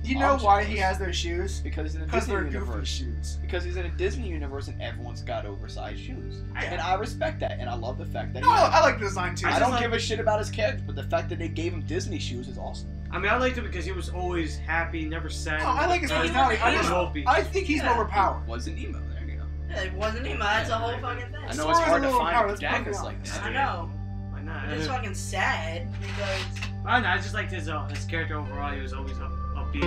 You know why he has those shoes? Because he's in a Because Disney they're goofy universe. shoes. Because he's in a Disney universe and everyone's got oversized shoes. Yeah. And I respect that, and I love the fact that No, I like the design too. I just don't like- give a shit about his character, but the fact that they gave him Disney shoes is awesome. I mean, I liked him because he was always happy, never sad. No, I like his Yeah, he personality. was- I think he's Yeah. overpowered. Wasn't emo, there you go. Yeah, it wasn't him. That's a whole fucking thing. I know Sora's it's hard a to little find overpowered, let's protagonists be like honest. that. I know. Why not? It's fucking sad because I don't know, I just liked his character overall. He was always upbeat,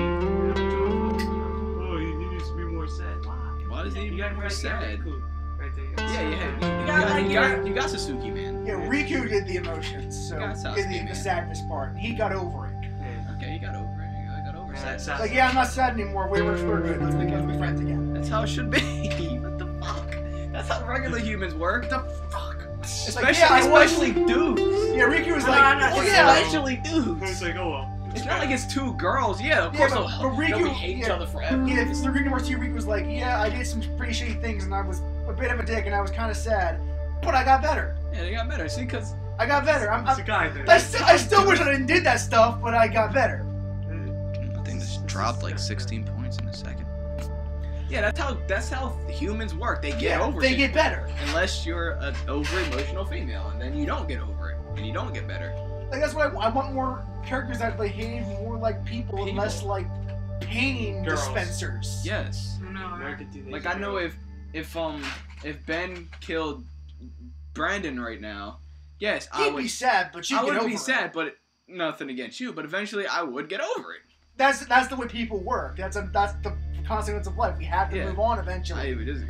joyful. Oh, he needs to be more sad. Why? Why does he You need got more right sad? there, Riku, right there. Yeah, you got Sasuke, man. Yeah, Riku did the emotions, so Yeah, Sasuke, did the man. sadness part, and he got over it. Yeah. Okay, you got over it. I got over Yeah, sad. it's Like, yeah, I'm not sad anymore. We're good. Let's be friends again. That's how it should be. What the fuck? That's how regular humans work. What the fuck? Especially dudes. Yeah, Riku was No, like, I'm not well, saying yeah. that. Especially It's dudes. like, oh well. It's not like it's two girls. Yeah, of Yeah, course. but they'll Riku- hate each yeah. other forever. Yeah, it's the Riku Number 2. Riku was like, yeah, I did some pretty shitty things, and I was a bit of a dick, and I was kind of sad, but I got better. Yeah, they got better. See, because I got better. It's a guy thing. I still wish I didn't did that stuff, but I got better. I think this dropped like 16 points in a second. Yeah, that's how humans work. They get over They shit. get better. Unless you're an over emotional female, and then you don't get over it, and you don't get better. Like that's what I want more characters that behave more like people and less like pain Girls. dispensers. Yes. I know. American teenage Like I know girl. if Ben killed Brandon right now, yes, I He'd would. be sad, but you I get would over be it. sad, but nothing against you. But eventually, I would get over it. That's the way people work. That's the consequence of life. We have to Yeah. move on eventually.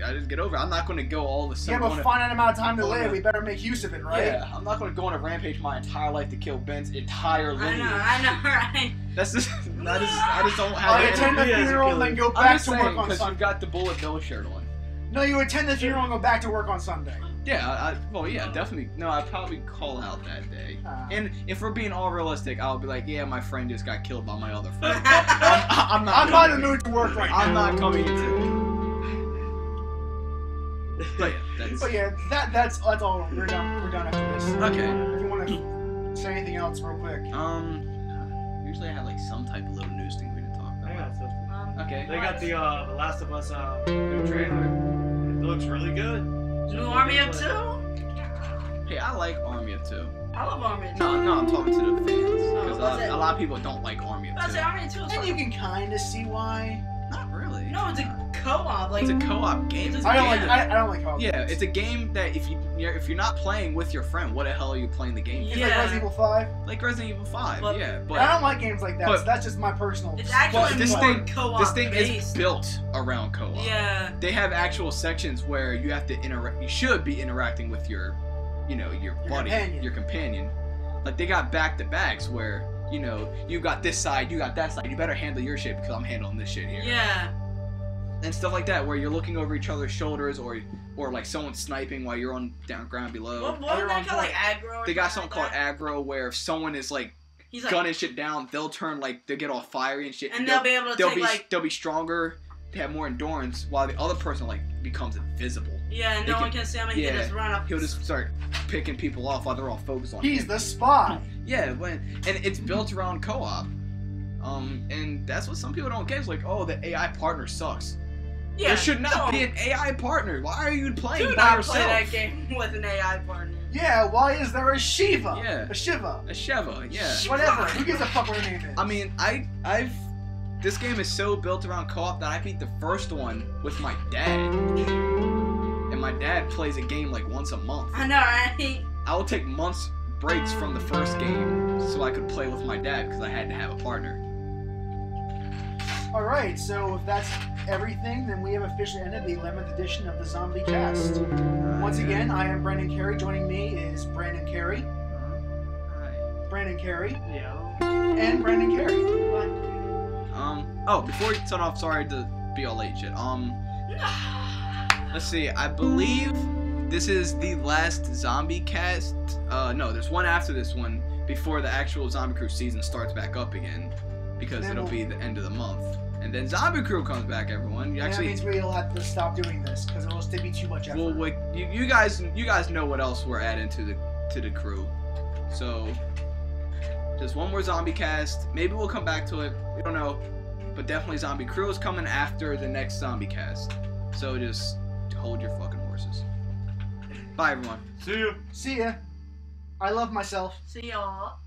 I just get over it. I'm not going to go all of a You sudden. have a on finite amount of time to go live. on a- We better make use of it, right? Yeah, I'm not going to go on a rampage my entire life to kill Ben's entire I lineage. know, right? That's just I just don't I have it. attend the Yeah, as a funeral and killer. then go I'm back just to saying work on because Sunday. you've got the Bullet Bill shirt on. No, you attend the funeral and go back to work on Sunday. Yeah, well, yeah, definitely. No, I'd probably call out that day. And if we're being all realistic, I'll be like, yeah, my friend just got killed by my other friend. I'm not. I'm not in coming the mood to work right I'm now. not coming into. But yeah, that's But yeah, that's all. We're done. We're done after this. okay. If you want to say anything else, real quick. Usually I have like some type of little news thing we didn't talk I about. got something. Okay. They got the Last of Us new trailer. It looks really good. New Army of 2? Hey, I like Army of Two. I love Army of 2. No, I'm talking to the fans because was it? a lot of people don't like Army of I Two. say Army of 2 is And you fun. can kind of see why. Not really. No, it's a co-op. Like, It's a co-op game. It's I don't Yeah. like. I don't like how. Yeah, it's a game that if you're not playing with your friend, what the hell are you playing the game? It's for? like Yeah. Resident Evil 5. Like Resident Evil 5, But- yeah, I but don't like games like that. but- So that's just my personal. it's actually But this more thing- co-op this thing is based. built around co-op. Yeah. They have actual sections where you have to interact. You should be interacting with your buddy, companion. your companion. Like they got back to backs where you got this side, you got that side. You better handle your shit because I'm handling this shit here. Yeah. And stuff like that, where you're looking over each other's shoulders, or like someone's sniping while you're on down ground below. What was You're that on called? Like point. aggro? Or They got something something called like that? aggro, where if someone is like He's like, gunning shit down, they'll turn they'll get all fiery and shit. and they'll be able to take like, they'll be stronger, they have more endurance, while the other person becomes invisible. yeah, and they no one can- can see him, and he yeah, can just run up. He'll just start picking people off while they're all focused on He's him. the spy. Yeah, and it's built around co-op. And that's what some people don't get. It's like, oh, the AI partner sucks. Yeah, There should not don't- be an AI partner. Why are you playing Do by not yourself? play that game with an AI partner. Yeah, why is there a Shiva? Yeah. A Shiva. A Sheva, yeah. Whatever. Who gives a fuck what her name is? I mean, this game is so built around co-op that I beat the first one with my dad. And my dad plays a game like once a month. I know, right? I would take months breaks from the first game so I could play with my dad because I had to have a partner. Alright, so if that's everything, then we have officially ended the 11th edition of the Zombie Cast. Once again, I am Brandon Carey. Joining me is Brandon Carey. Hi. Brandon Carey. Yo. And Brandon Carey. Oh, before you start off, sorry to be all late shit. Let's see, I believe this is the last Zombie Cast. No, there's one after this one before the actual Zombie Crew season starts back up again. Because it'll be the end of the month. And then Zombie Crew comes back, everyone. You actually, that means we'll have to stop doing this because it will still be too much effort. well, like, you guys know what else we're adding to the crew. So, just one more Zombie Cast. Maybe we'll come back to it. We don't know. But definitely Zombie Crew is coming after the next Zombie Cast. So just hold your fucking horses. Bye, everyone. See ya. See ya. I love myself. See y'all.